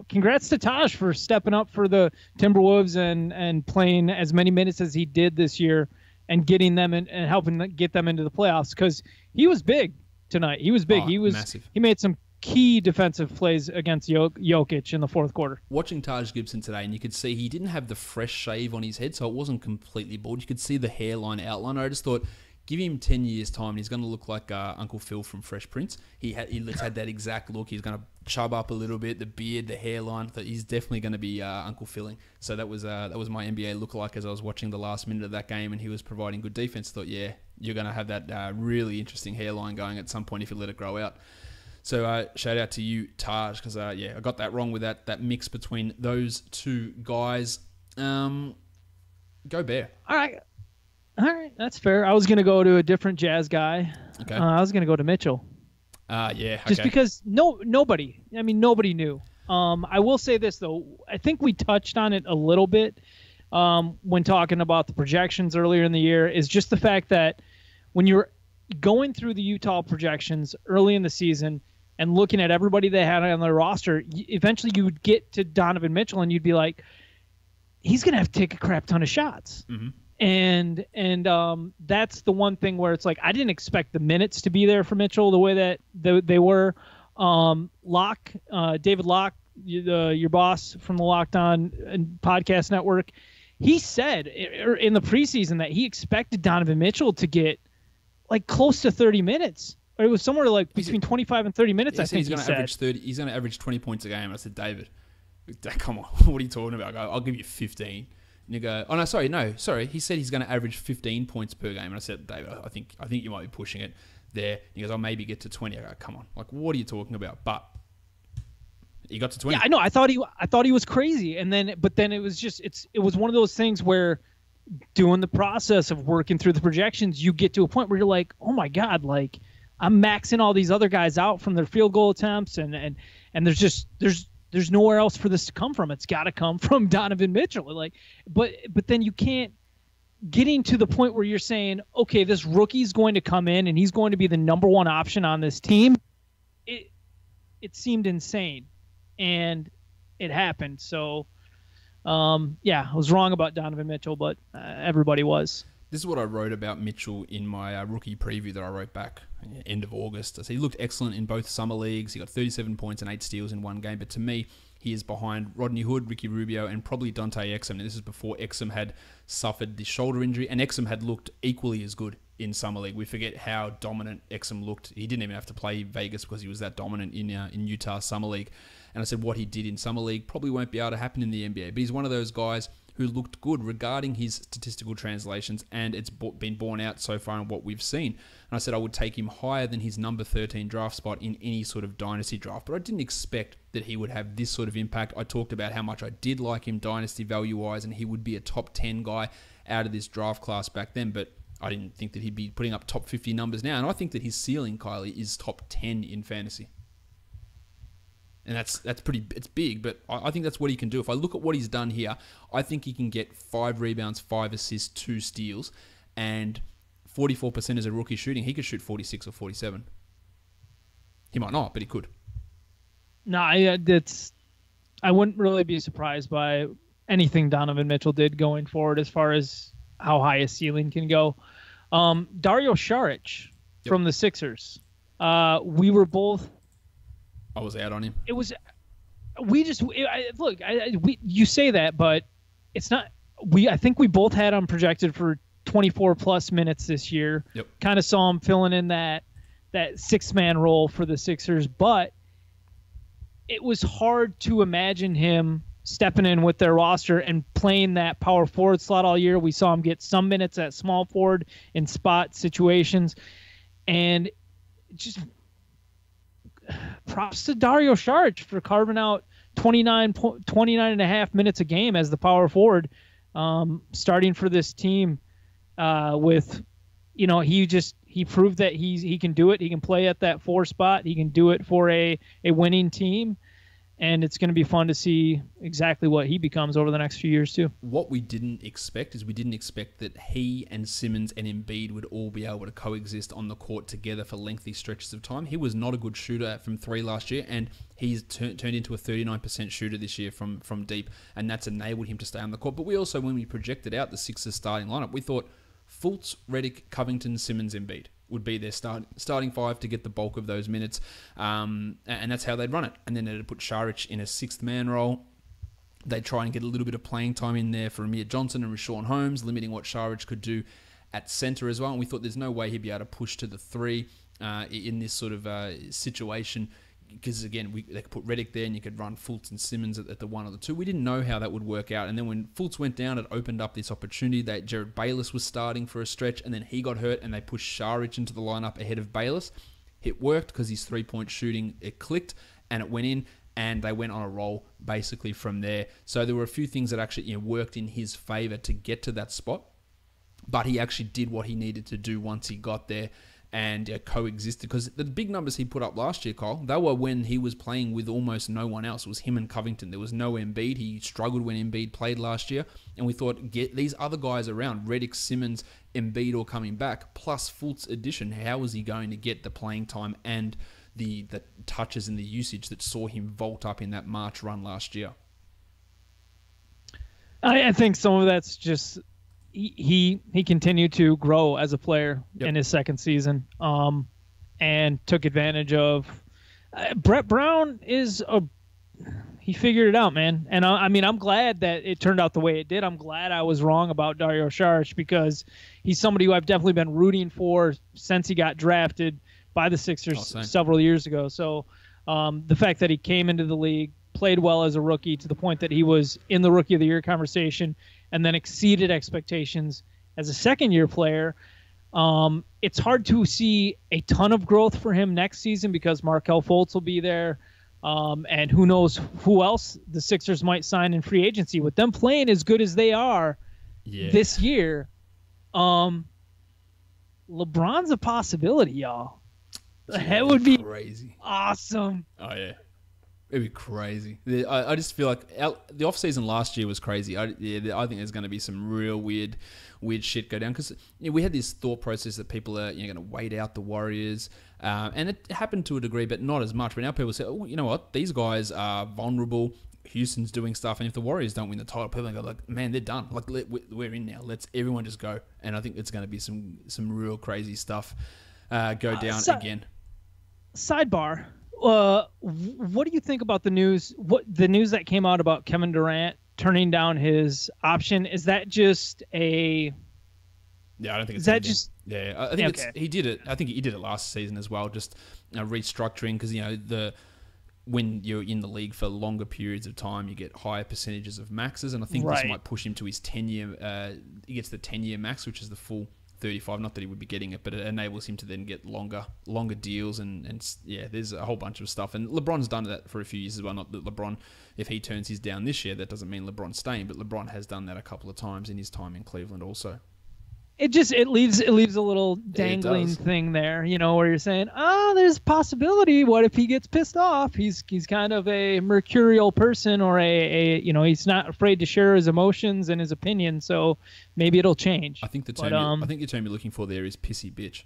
congrats to Taj for stepping up for the Timberwolves and playing as many minutes as he did this year and getting them and helping get them into the playoffs, because he was big tonight. He was big. Massive. He made some key defensive plays against Jokic in the fourth quarter. Watching Taj Gibson today, and you could see he didn't have the fresh shave on his head, so it wasn't completely bald. You could see the hairline outline. I just thought, give him 10 years' time, and he's going to look like Uncle Phil from Fresh Prince. He had that exact look. He's going to chub up a little bit, the beard, the hairline. He's definitely going to be Uncle Philling. So that was my NBA lookalike as I was watching the last minute of that game, and he was providing good defense. Thought, yeah, you're going to have that really interesting hairline going at some point if you let it grow out. So shout out to you, Taj, because I got that wrong with that mix between those two guys. Go Bear. All right, that's fair. I was going to go to a different Jazz guy. Okay. I was going to go to Mitchell. Okay. Just because nobody knew. I will say this, though. I think we touched on it a little bit when talking about the projections earlier in the year, is just the fact that when you're going through the Utah projections early in the season and looking at everybody they had on their roster, eventually you would get to Donovan Mitchell and you'd be like, he's going to have to take a crap ton of shots. Mm-hmm. And that's the one thing where it's like, I didn't expect the minutes to be there for Mitchell the way that they were. David Locke, your boss from the Locked On Podcast Network, he said in the preseason that he expected Donovan Mitchell to get like close to 30 minutes. Or it was somewhere like between 25 and 30 minutes, I think he's going to average 30. He's going to average 20 points a game. I said, David, come on, what are you talking about? I'll give you 15. And you go, oh, no, sorry. He said he's going to average 15 points per game. And I said, David, I think you might be pushing it there. And he goes, I'll maybe get to 20. I go, come on. Like, what are you talking about? But He got to 20. Yeah, I know. I thought he was crazy, but then it was one of those things where doing the process of working through the projections, you get to a point where you're like, oh my God, like I'm maxing all these other guys out from their field goal attempts, and there's nowhere else for this to come from. It's got to come from Donovan Mitchell. Like, but then you can't. Getting to the point where you're saying, okay, this rookie's going to come in and he's going to be the number one option on this team. It seemed insane, and it happened. So, yeah, I was wrong about Donovan Mitchell, but everybody was. This is what I wrote about Mitchell in my rookie preview that I wrote back end of August. I said he looked excellent in both summer leagues. He got 37 points and 8 steals in one game. But to me, he is behind Rodney Hood, Ricky Rubio, and probably Dante Exum. And this is before Exum had suffered the shoulder injury, and Exum had looked equally as good in summer league. We forget how dominant Exum looked. He didn't even have to play Vegas because he was that dominant in Utah summer league. And I said what he did in summer league probably won't be able to happen in the NBA. But he's one of those guys who looked good regarding his statistical translations, and it's been borne out so far in what we've seen. And I said I would take him higher than his number 13 draft spot in any sort of dynasty draft, but I didn't expect that he would have this sort of impact. I talked about how much I did like him dynasty value-wise, and he would be a top 10 guy out of this draft class back then, but I didn't think that he'd be putting up top 50 numbers now, and I think that his ceiling, Kylie, is top 10 in fantasy. And that's pretty, it's big, but I think that's what he can do. If I look at what he's done here, I think he can get 5 rebounds, 5 assists, 2 steals, and 44% as a rookie shooting. He could shoot 46 or 47. He might not, but he could. No, I wouldn't really be surprised by anything Donovan Mitchell did going forward as far as how high a ceiling can go. Dario Saric from the Sixers. We were both... I was out on him. It was, you say that, but it's not. I think we both had him projected for 24 plus minutes this year. Yep. Kind of saw him filling in that 6-man role for the Sixers, but it was hard to imagine him stepping in with their roster and playing that power forward slot all year. We saw him get some minutes at small forward in spot situations, and just. Props to Dario Saric for carving out 29 and a half minutes a game as the power forward, starting for this team with, he proved that he can do it. He can play at that 4 spot. He can do it for a winning team. And it's going to be fun to see exactly what he becomes over the next few years, too. What we didn't expect is we didn't expect that he and Simmons and Embiid would all be able to coexist on the court together for lengthy stretches of time. He was not a good shooter from 3 last year, and he's turned into a 39% shooter this year from deep, and that's enabled him to stay on the court. But we also, when we projected out the Sixers starting lineup, we thought Fultz, Redick, Covington, Simmons, Embiid would be their starting 5 to get the bulk of those minutes, and that's how they'd run it. And then they'd put Saric in a 6th-man role. They'd try and get a little bit of playing time in there for Amir Johnson and Rashawn Holmes, limiting what Saric could do at center as well. And we thought there's no way he'd be able to push to the 3 in this sort of situation, because again, they could put Redick there and you could run Fultz and Simmons at the 1 or the 2. We didn't know how that would work out. And then when Fultz went down, it opened up this opportunity that Jared Bayless was starting for a stretch, and then he got hurt and they pushed Saric into the lineup ahead of Bayless. It worked because his 3-point shooting, it clicked and it went in, and they went on a roll basically from there. So there were a few things that actually worked in his favor to get to that spot, but he actually did what he needed to do once he got there and coexisted, because the big numbers he put up last year, Kyle, they were when he was playing with almost no one else. It was him and Covington. There was no Embiid. He struggled when Embiid played last year, and we thought, get these other guys around, Redick, Simmons, Embiid all coming back, plus Fultz addition. How was he going to get the playing time and the touches and the usage that saw him vault up in that March run last year? I think some of that's just... He continued to grow as a player in his second season, and took advantage of Brett Brown. He figured it out, man. And I'm glad that it turned out the way it did. I'm glad I was wrong about Dario Saric, because he's somebody who I've definitely been rooting for since he got drafted by the Sixers several years ago. So the fact that he came into the league, played well as a rookie to the point that he was in the Rookie of the Year conversation, and then exceeded expectations as a second-year player. It's hard to see a ton of growth for him next season because Markelle Fultz will be there. And who knows who else the Sixers might sign in free agency. With them playing as good as they are this year, LeBron's a possibility, y'all. That would be crazy. Awesome. Oh, yeah. It'd be crazy. I just feel like the offseason last year was crazy. I think there's going to be some real weird shit go down because we had this thought process that people are going to wait out the Warriors, and it happened to a degree, but not as much. But now people say, oh, you know what? These guys are vulnerable. Houston's doing stuff, and if the Warriors don't win the title, people are going to go like, man, they're done. Like we're in now. Let's everyone just go. And I think it's going to be some real crazy stuff go down again. Sidebar. What do you think about the news? The news that came out about Kevin Durant turning down his option? Is that just a? Yeah, I don't think it's. Is that just? Yeah, I think he did it. I think he did it last season as well. Just restructuring because when you're in the league for longer periods of time, you get higher percentages of maxes, and I think this might push him to his 10-year. He gets the 10-year max, which is the full 35. Not that he would be getting it, but it enables him to then get longer deals, and yeah, there's a whole bunch of stuff. And LeBron's done that for a few years as well. Not that LeBron, if he turns his down this year, that doesn't mean LeBron's staying, but LeBron has done that a couple of times in his time in Cleveland also. It leaves a little dangling thing there, where you're saying, there's a possibility. What if he gets pissed off? He's kind of a mercurial person, or he's not afraid to share his emotions and his opinions. So maybe it'll change. I think the term you're looking for there is pissy bitch.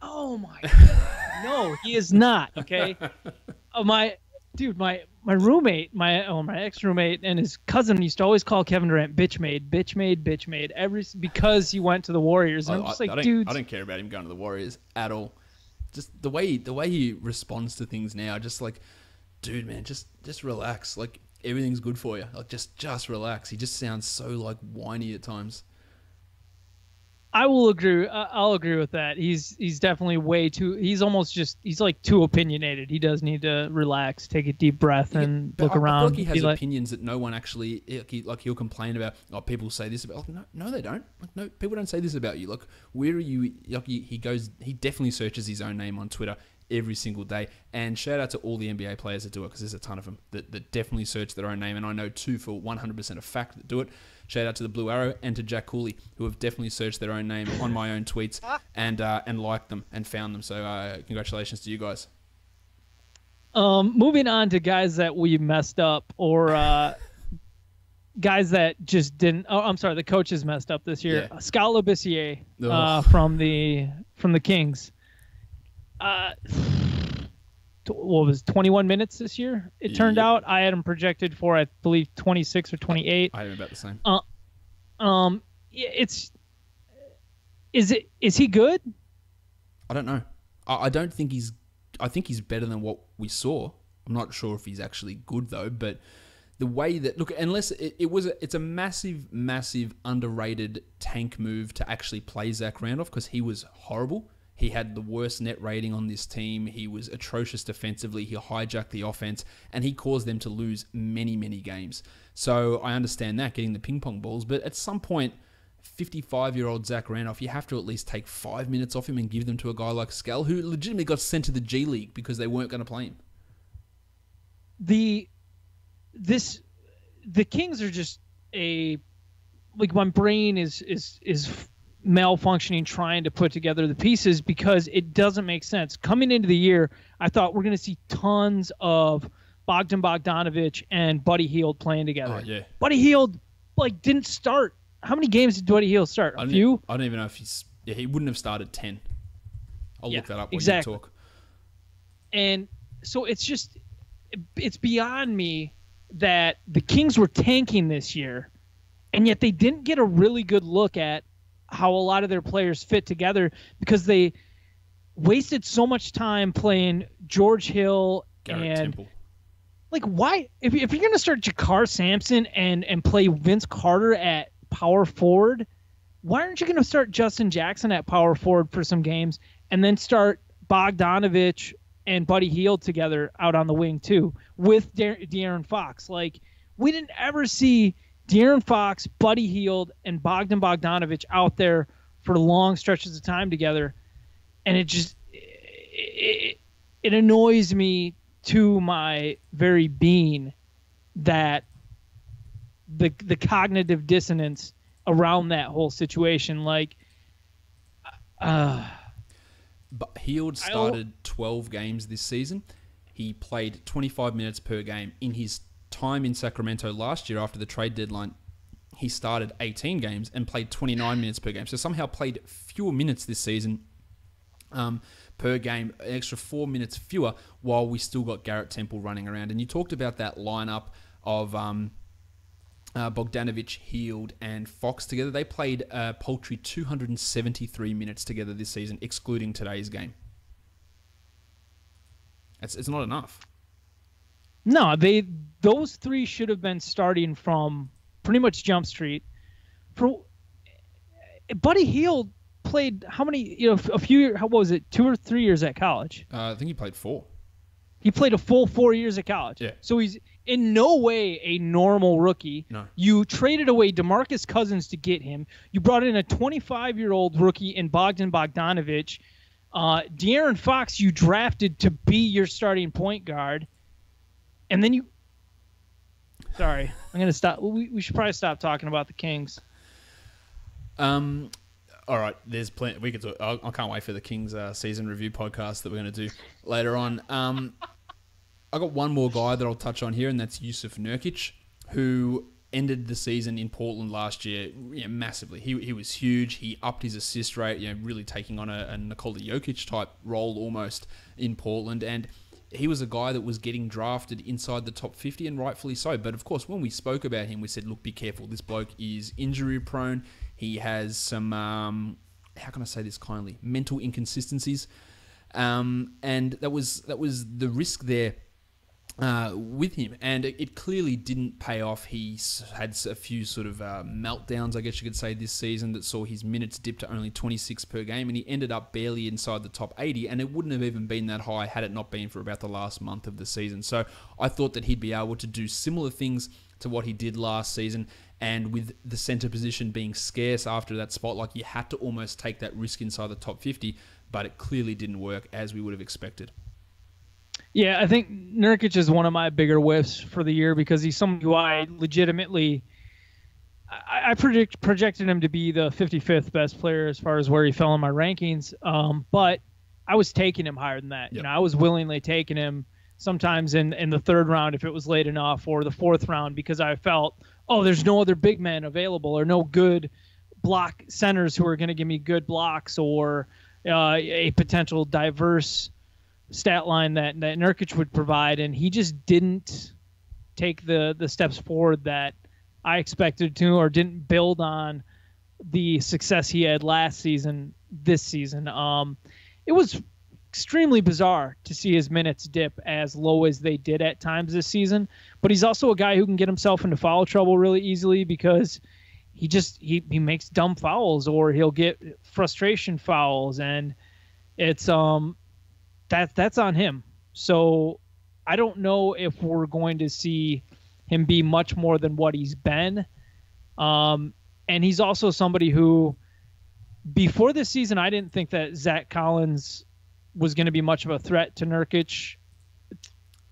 Oh my God. No, he is not. Okay. My roommate, my ex-roommate and his cousin used to always call Kevin Durant bitch made, because he went to the Warriors. And I'm just like, dude, I don't care about him going to the Warriors at all. Just the way he responds to things now, just like, dude, man, just relax. Like everything's good for you. Like just relax. He just sounds so like whiny at times. I will agree. I'll agree with that. He's definitely way too. He's like too opinionated. He does need to relax, take a deep breath, and look around. I feel like he has opinions that no one actually he'll complain about. Oh, people say this about. Like, no, they don't. Like, no, people don't say this about you. Like, where are you? Like, he goes. He definitely searches his own name on Twitter every single day. And shout out to all the NBA players that do it, because there's a ton of them that definitely search their own name. And I know two for 100% a fact that do it. Shout out to the Blue Arrow and to Jack Cooley, who have definitely searched their own name on my own tweets and liked them and found them. So congratulations to you guys. Moving on to guys that we messed up, or guys that just didn't. Oh, I'm sorry, the coaches messed up this year. Yeah. Scott Labissiere from the Kings. What was 21 minutes this year? It turned out. I had him projected for, I believe, 26 or 28. I had him about the same. Is he good? I don't know. I don't think he's. I think he's better than what we saw. I'm not sure if he's actually good though. But the way that it's a massive underrated tank move to actually play Zach Randolph, because he was horrible. He had the worst net rating on this team. He was atrocious defensively. He hijacked the offense, and he caused them to lose many games. So I understand that, getting the ping pong balls. But at some point, 55-year-old Zach Randolph, you have to at least take 5 minutes off him and give them to a guy like Skell, who legitimately got sent to the G League because they weren't going to play him. The Kings are just my brain is malfunctioning trying to put together the pieces, because it doesn't make sense. Coming into the year, I thought we're going to see tons of Bogdanovich and Buddy Hield playing together. Oh, yeah. Buddy Hield didn't start. How many games did Buddy Hield start? A few? I don't even know if he wouldn't have started 10. I'll look that up while you talk. And so it's beyond me that the Kings were tanking this year, and yet they didn't get a really good look at how a lot of their players fit together, because they wasted so much time playing George Hill Garrett and Temple. Why, if you're going to start Jakar Sampson and play Vince Carter at power forward, why aren't you going to start Justin Jackson at power forward for some games, and then start Bogdanovich and Buddy Hield together out on the wing too with De'Aaron Fox? We didn't ever see De'Aaron Fox, Buddy Hield, and Bogdanovich out there for long stretches of time together, and it annoys me to my very being that the cognitive dissonance around that whole situation. Like, but Heald started 12 games this season. He played 25 minutes per game. In his time in Sacramento last year after the trade deadline, he started 18 games and played 29 minutes per game. So somehow played fewer minutes this season per game, an extra 4 minutes fewer, while we still got Garrett Temple running around. And you talked about that lineup of Bogdanovic, Heald, and Fox together. They played a paltry 273 minutes together this season, excluding today's game. It's not enough. No, those three should have been starting from pretty much Jump Street. For Buddy Hield played how many? A few years. How was it? 2 or 3 years at college. I think he played 4. He played a full 4 years at college. Yeah. So he's in no way a normal rookie. No. You traded away DeMarcus Cousins to get him. You brought in a 25-year-old rookie in Bogdan Bogdanovic. De'Aaron Fox you drafted to be your starting point guard. And then Sorry, I'm going to stop. We should probably stop talking about the Kings. All right, there's plenty. We could talk. I can't wait for the Kings season review podcast that we're going to do later on. I got one more guy that I'll touch on here, and that's Jusuf Nurkic, who ended the season in Portland last year massively. He was huge. He upped his assist rate, really taking on a Nikola Jokic type role almost in Portland. And he was a guy that was getting drafted inside the top 50, and rightfully so. But of course, when we spoke about him, we said, look, be careful. This bloke is injury prone. He has some, how can I say this kindly, mental inconsistencies. And that was the risk there with him, and it clearly didn't pay off. He had a few sort of meltdowns, I guess you could say, this season that saw his minutes dip to only 26 per game, and he ended up barely inside the top 80, and it wouldn't have even been that high had it not been for about the last month of the season. So I thought that he'd be able to do similar things to what he did last season, and with the center position being scarce after that spot, like, you had to almost take that risk inside the top 50, but it clearly didn't work as we would have expected. Yeah, I think Nurkic is one of my bigger whiffs for the year because he's someone who I legitimately I projected him to be the 55th best player as far as where he fell in my rankings. But I was taking him higher than that. Yep. I was willingly taking him sometimes in the third round if it was late enough, or the fourth round, because I felt, there's no other big men available, or no good block centers who are going to give me good blocks, or a potential diverse stat line that Nurkic would provide, and he just didn't take the steps forward that I expected to, or didn't build on the success he had last season this season. It was extremely bizarre to see his minutes dip as low as they did at times this season, but he's also a guy who can get himself into foul trouble really easily because he makes dumb fouls, or he'll get frustration fouls, and it's that's on him. So I don't know if we're going to see him be much more than what he's been. And he's also somebody who, before this season, I didn't think that Zach Collins was going to be much of a threat to Nurkic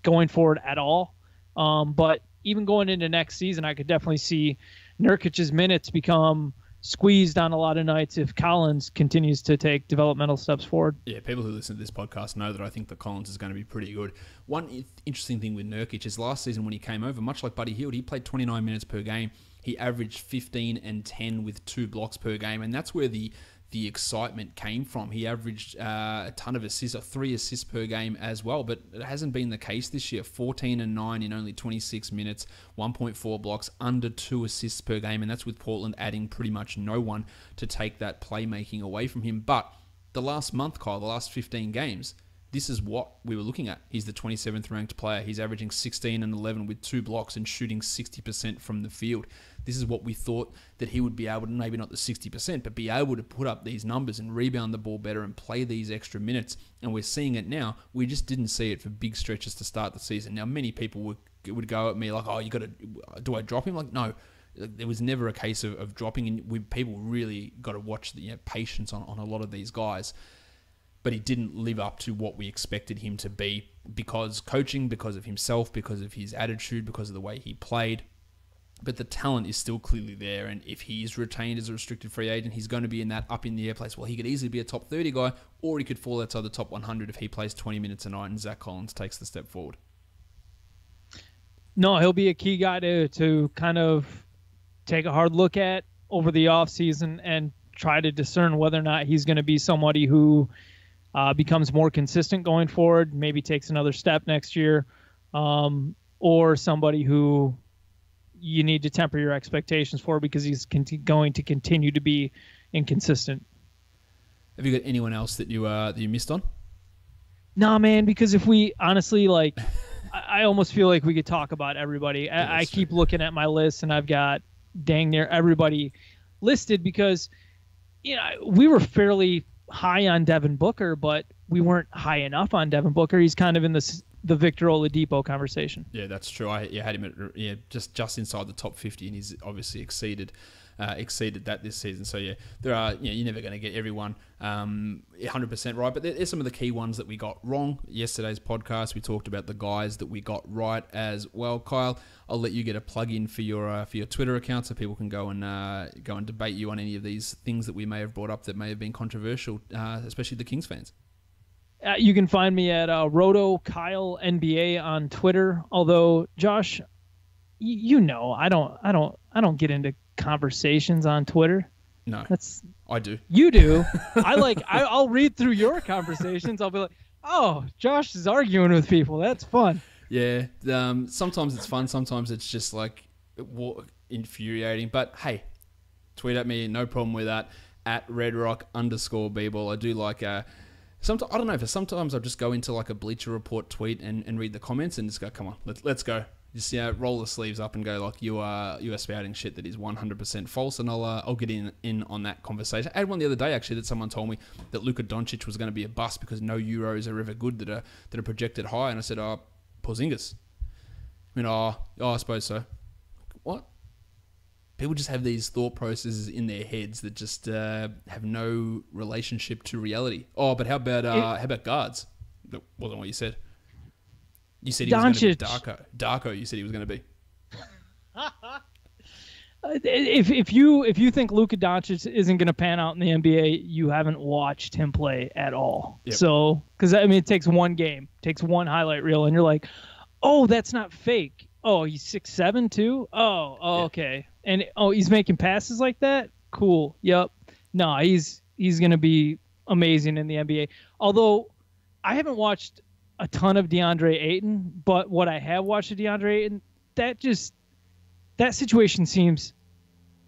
going forward at all. But even going into next season, I could definitely see Nurkic's minutes become squeezed on a lot of nights if Collins continues to take developmental steps forward. Yeah, people who listen to this podcast know that I think that Collins is going to be pretty good. One interesting thing with Nurkic is last season when he came over, much like Buddy Hield, he played 29 minutes per game. He averaged 15 and 10 with 2 blocks per game, and that's where the excitement came from. He averaged a ton of assists, 3 assists per game as well, but it hasn't been the case this year. 14 and 9 in only 26 minutes, 1.4 blocks, under 2 assists per game, and that's with Portland adding pretty much no one to take that playmaking away from him. But the last month, Kyle, the last 15 games, this is what we were looking at. He's the 27th ranked player. He's averaging 16 and 11 with 2 blocks and shooting 60% from the field. This is what we thought that he would be able to, maybe not the 60%, but be able to put up these numbers and rebound the ball better and play these extra minutes. And we're seeing it now. We just didn't see it for big stretches to start the season. Now, many people would go at me like, do I drop him? Like, no. There was never a case of dropping, and people really got to watch the patience on a lot of these guys. but he didn't live up to what we expected him to be because coaching, because of himself, because of his attitude, because of the way he played. But the talent is still clearly there, and if he is retained as a restricted free agent, he's going to be in that up in the air place. Well, he could easily be a top 30 guy, or he could fall outside the top 100 if he plays 20 minutes a night and Zach Collins takes the step forward. No, he'll be a key guy to kind of take a hard look at over the offseason and try to discern whether or not he's going to be somebody who becomes more consistent going forward, maybe takes another step next year, or somebody who you need to temper your expectations for because he's going to continue to be inconsistent. Have you got anyone else that you missed on? Nah, man, because if we honestly, like, I almost feel like we could talk about everybody. Yeah, I keep looking at my list, and I've got dang near everybody listed because, we were fairly high on Devin Booker, but we weren't high enough on Devin Booker. He's kind of in the Victor Oladipo conversation. Yeah, that's true. I had him at just inside the top 50, and he's obviously exceeded that this season. So yeah, there are you're never going to get everyone 100% right, but there's some of the key ones that we got wrong. Yesterday's podcast, we talked about the guys that we got right as well. Kyle, I'll let you get a plug in for your Twitter account so people can go and debate you on any of these things that we may have brought up that may have been controversial, especially the Kings fans. You can find me at Roto Kyle NBA on Twitter. Although Josh, I don't get into conversations on Twitter. No, I do. You do. I'll read through your conversations. I'll be like, oh, Josh is arguing with people. That's fun. Yeah. Sometimes it's fun. Sometimes it's just like infuriating. But hey, tweet at me. No problem with that. At redrock_bball. I do like sometimes, I don't know, sometimes I'll just go into like a Bleacher Report tweet and read the comments and just go, come on, let's go. Just roll the sleeves up and go like you are spouting shit that is 100% false, and I'll get in on that conversation. I had one the other day actually that someone told me that Luka Doncic was going to be a bust because no Euros are ever good that are projected high, and I said, Porzingis. I suppose so. What? People just have these thought processes in their heads that just have no relationship to reality. Oh, but how about guards? That wasn't what you said. You said he was going to be Darko. You said he was going to be. If you think Luka Doncic isn't going to pan out in the NBA, you haven't watched him play at all. Yep. So, because it takes one game, takes one highlight reel, and you're like, oh, that's not fake. Oh, he's 6'7" too. Oh, yeah. Okay. And he's making passes like that? Cool. Yep. No, he's going to be amazing in the NBA. Although I haven't watched a ton of DeAndre Ayton, but what I have watched of DeAndre Ayton, that situation seems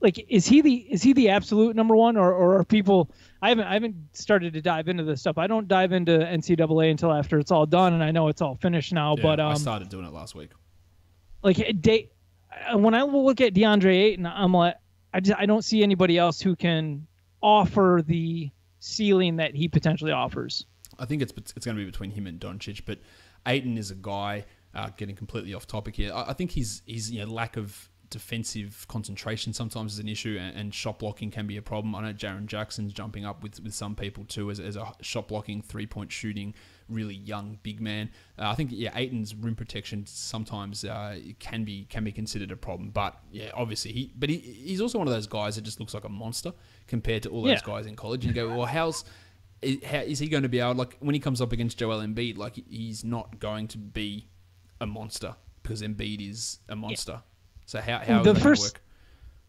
like is he the absolute number one, or are people? I haven't started to dive into this stuff. I don't dive into NCAA until after it's all done, and I know it's all finished now. Yeah, but I started doing it last week. Like when I look at DeAndre Ayton, I'm like, I don't see anybody else who can offer the ceiling that he potentially offers. I think it's going to be between him and Doncic, but Ayton is a guy, getting completely off topic here. I think his lack of defensive concentration sometimes is an issue, and shot blocking can be a problem. I know Jaren Jackson's jumping up with some people too as a shot blocking, 3-point shooting, really young big man. I think Ayton's rim protection sometimes can be considered a problem, but obviously he's also one of those guys that just looks like a monster compared to all those guys in college. And you go, well, how is he going to be able, like, when he comes up against Joel Embiid, like, he's not going to be a monster because Embiid is a monster. Yeah. So how is that going to work?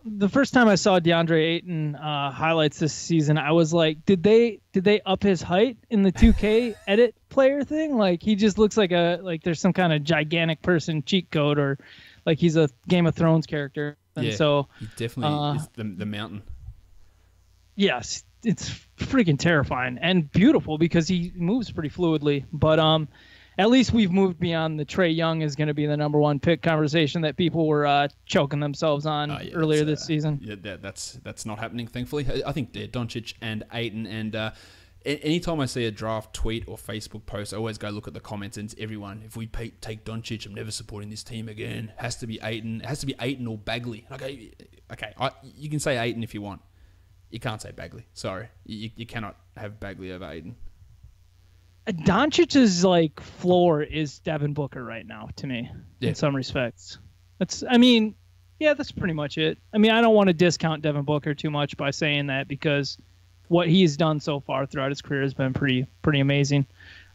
The first time I saw DeAndre Ayton highlights this season, I was like, did they up his height in the 2K edit player thing? Like, he just looks like there's some kind of gigantic person cheat code, or like he's a Game of Thrones character. And so he definitely is the mountain. Yes, it's freaking terrifying and beautiful because he moves pretty fluidly. But at least we've moved beyond the Trae Young is going to be the number one pick conversation that people were choking themselves on earlier this season. Yeah, that's not happening, thankfully. I think Doncic and Ayton, and anytime I see a draft tweet or Facebook post, I always go look at the comments, and it's everyone. If we take Doncic, I'm never supporting this team again. Has to be Ayton. It has to be Ayton or Bagley. Okay, you can say Ayton if you want. You can't say Bagley. Sorry. You cannot have Bagley over Ayton. Doncic's like floor is Devin Booker right now to me Yeah. in some respects. That's pretty much it. I mean, I don't want to discount Devin Booker too much by saying that because what he's done so far throughout his career has been pretty amazing.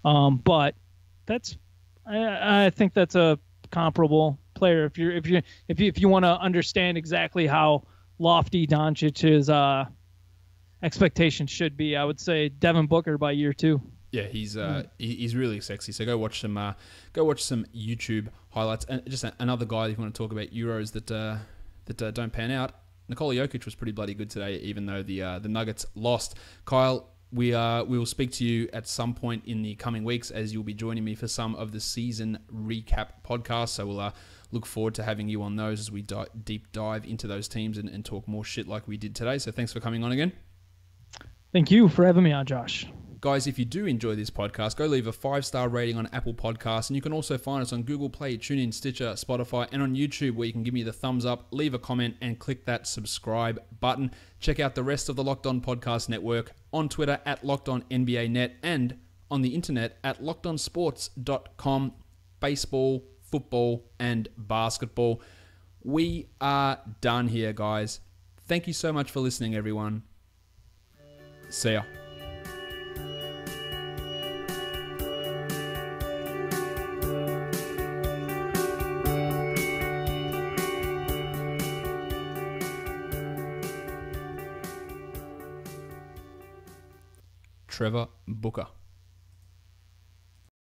But I think that's a comparable player. If you want to understand exactly how lofty Doncic's expectations should be, I would say Devin Booker by year 2. Yeah, he's really sexy. So go watch some YouTube highlights. And just another guy, if you want to talk about Euros that don't pan out, Nikola Jokic was pretty bloody good today, even though the Nuggets lost. Kyle, we will speak to you at some point in the coming weeks as you'll be joining me for some of the season recap podcasts. So we'll look forward to having you on those as we deep dive into those teams and talk more shit like we did today. So thanks for coming on again. Thank you for having me on, Josh. Guys, if you do enjoy this podcast, go leave a 5-star rating on Apple Podcasts, and you can also find us on Google Play, TuneIn, Stitcher, Spotify, and on YouTube, where you can give me the thumbs up, leave a comment, and click that subscribe button. Check out the rest of the Locked On Podcast Network on Twitter at LockedOnNBANet and on the internet at LockedOnSports.com. Baseball, football, and basketball. We are done here, guys. Thank you so much for listening, everyone. See ya. Trevor Booker.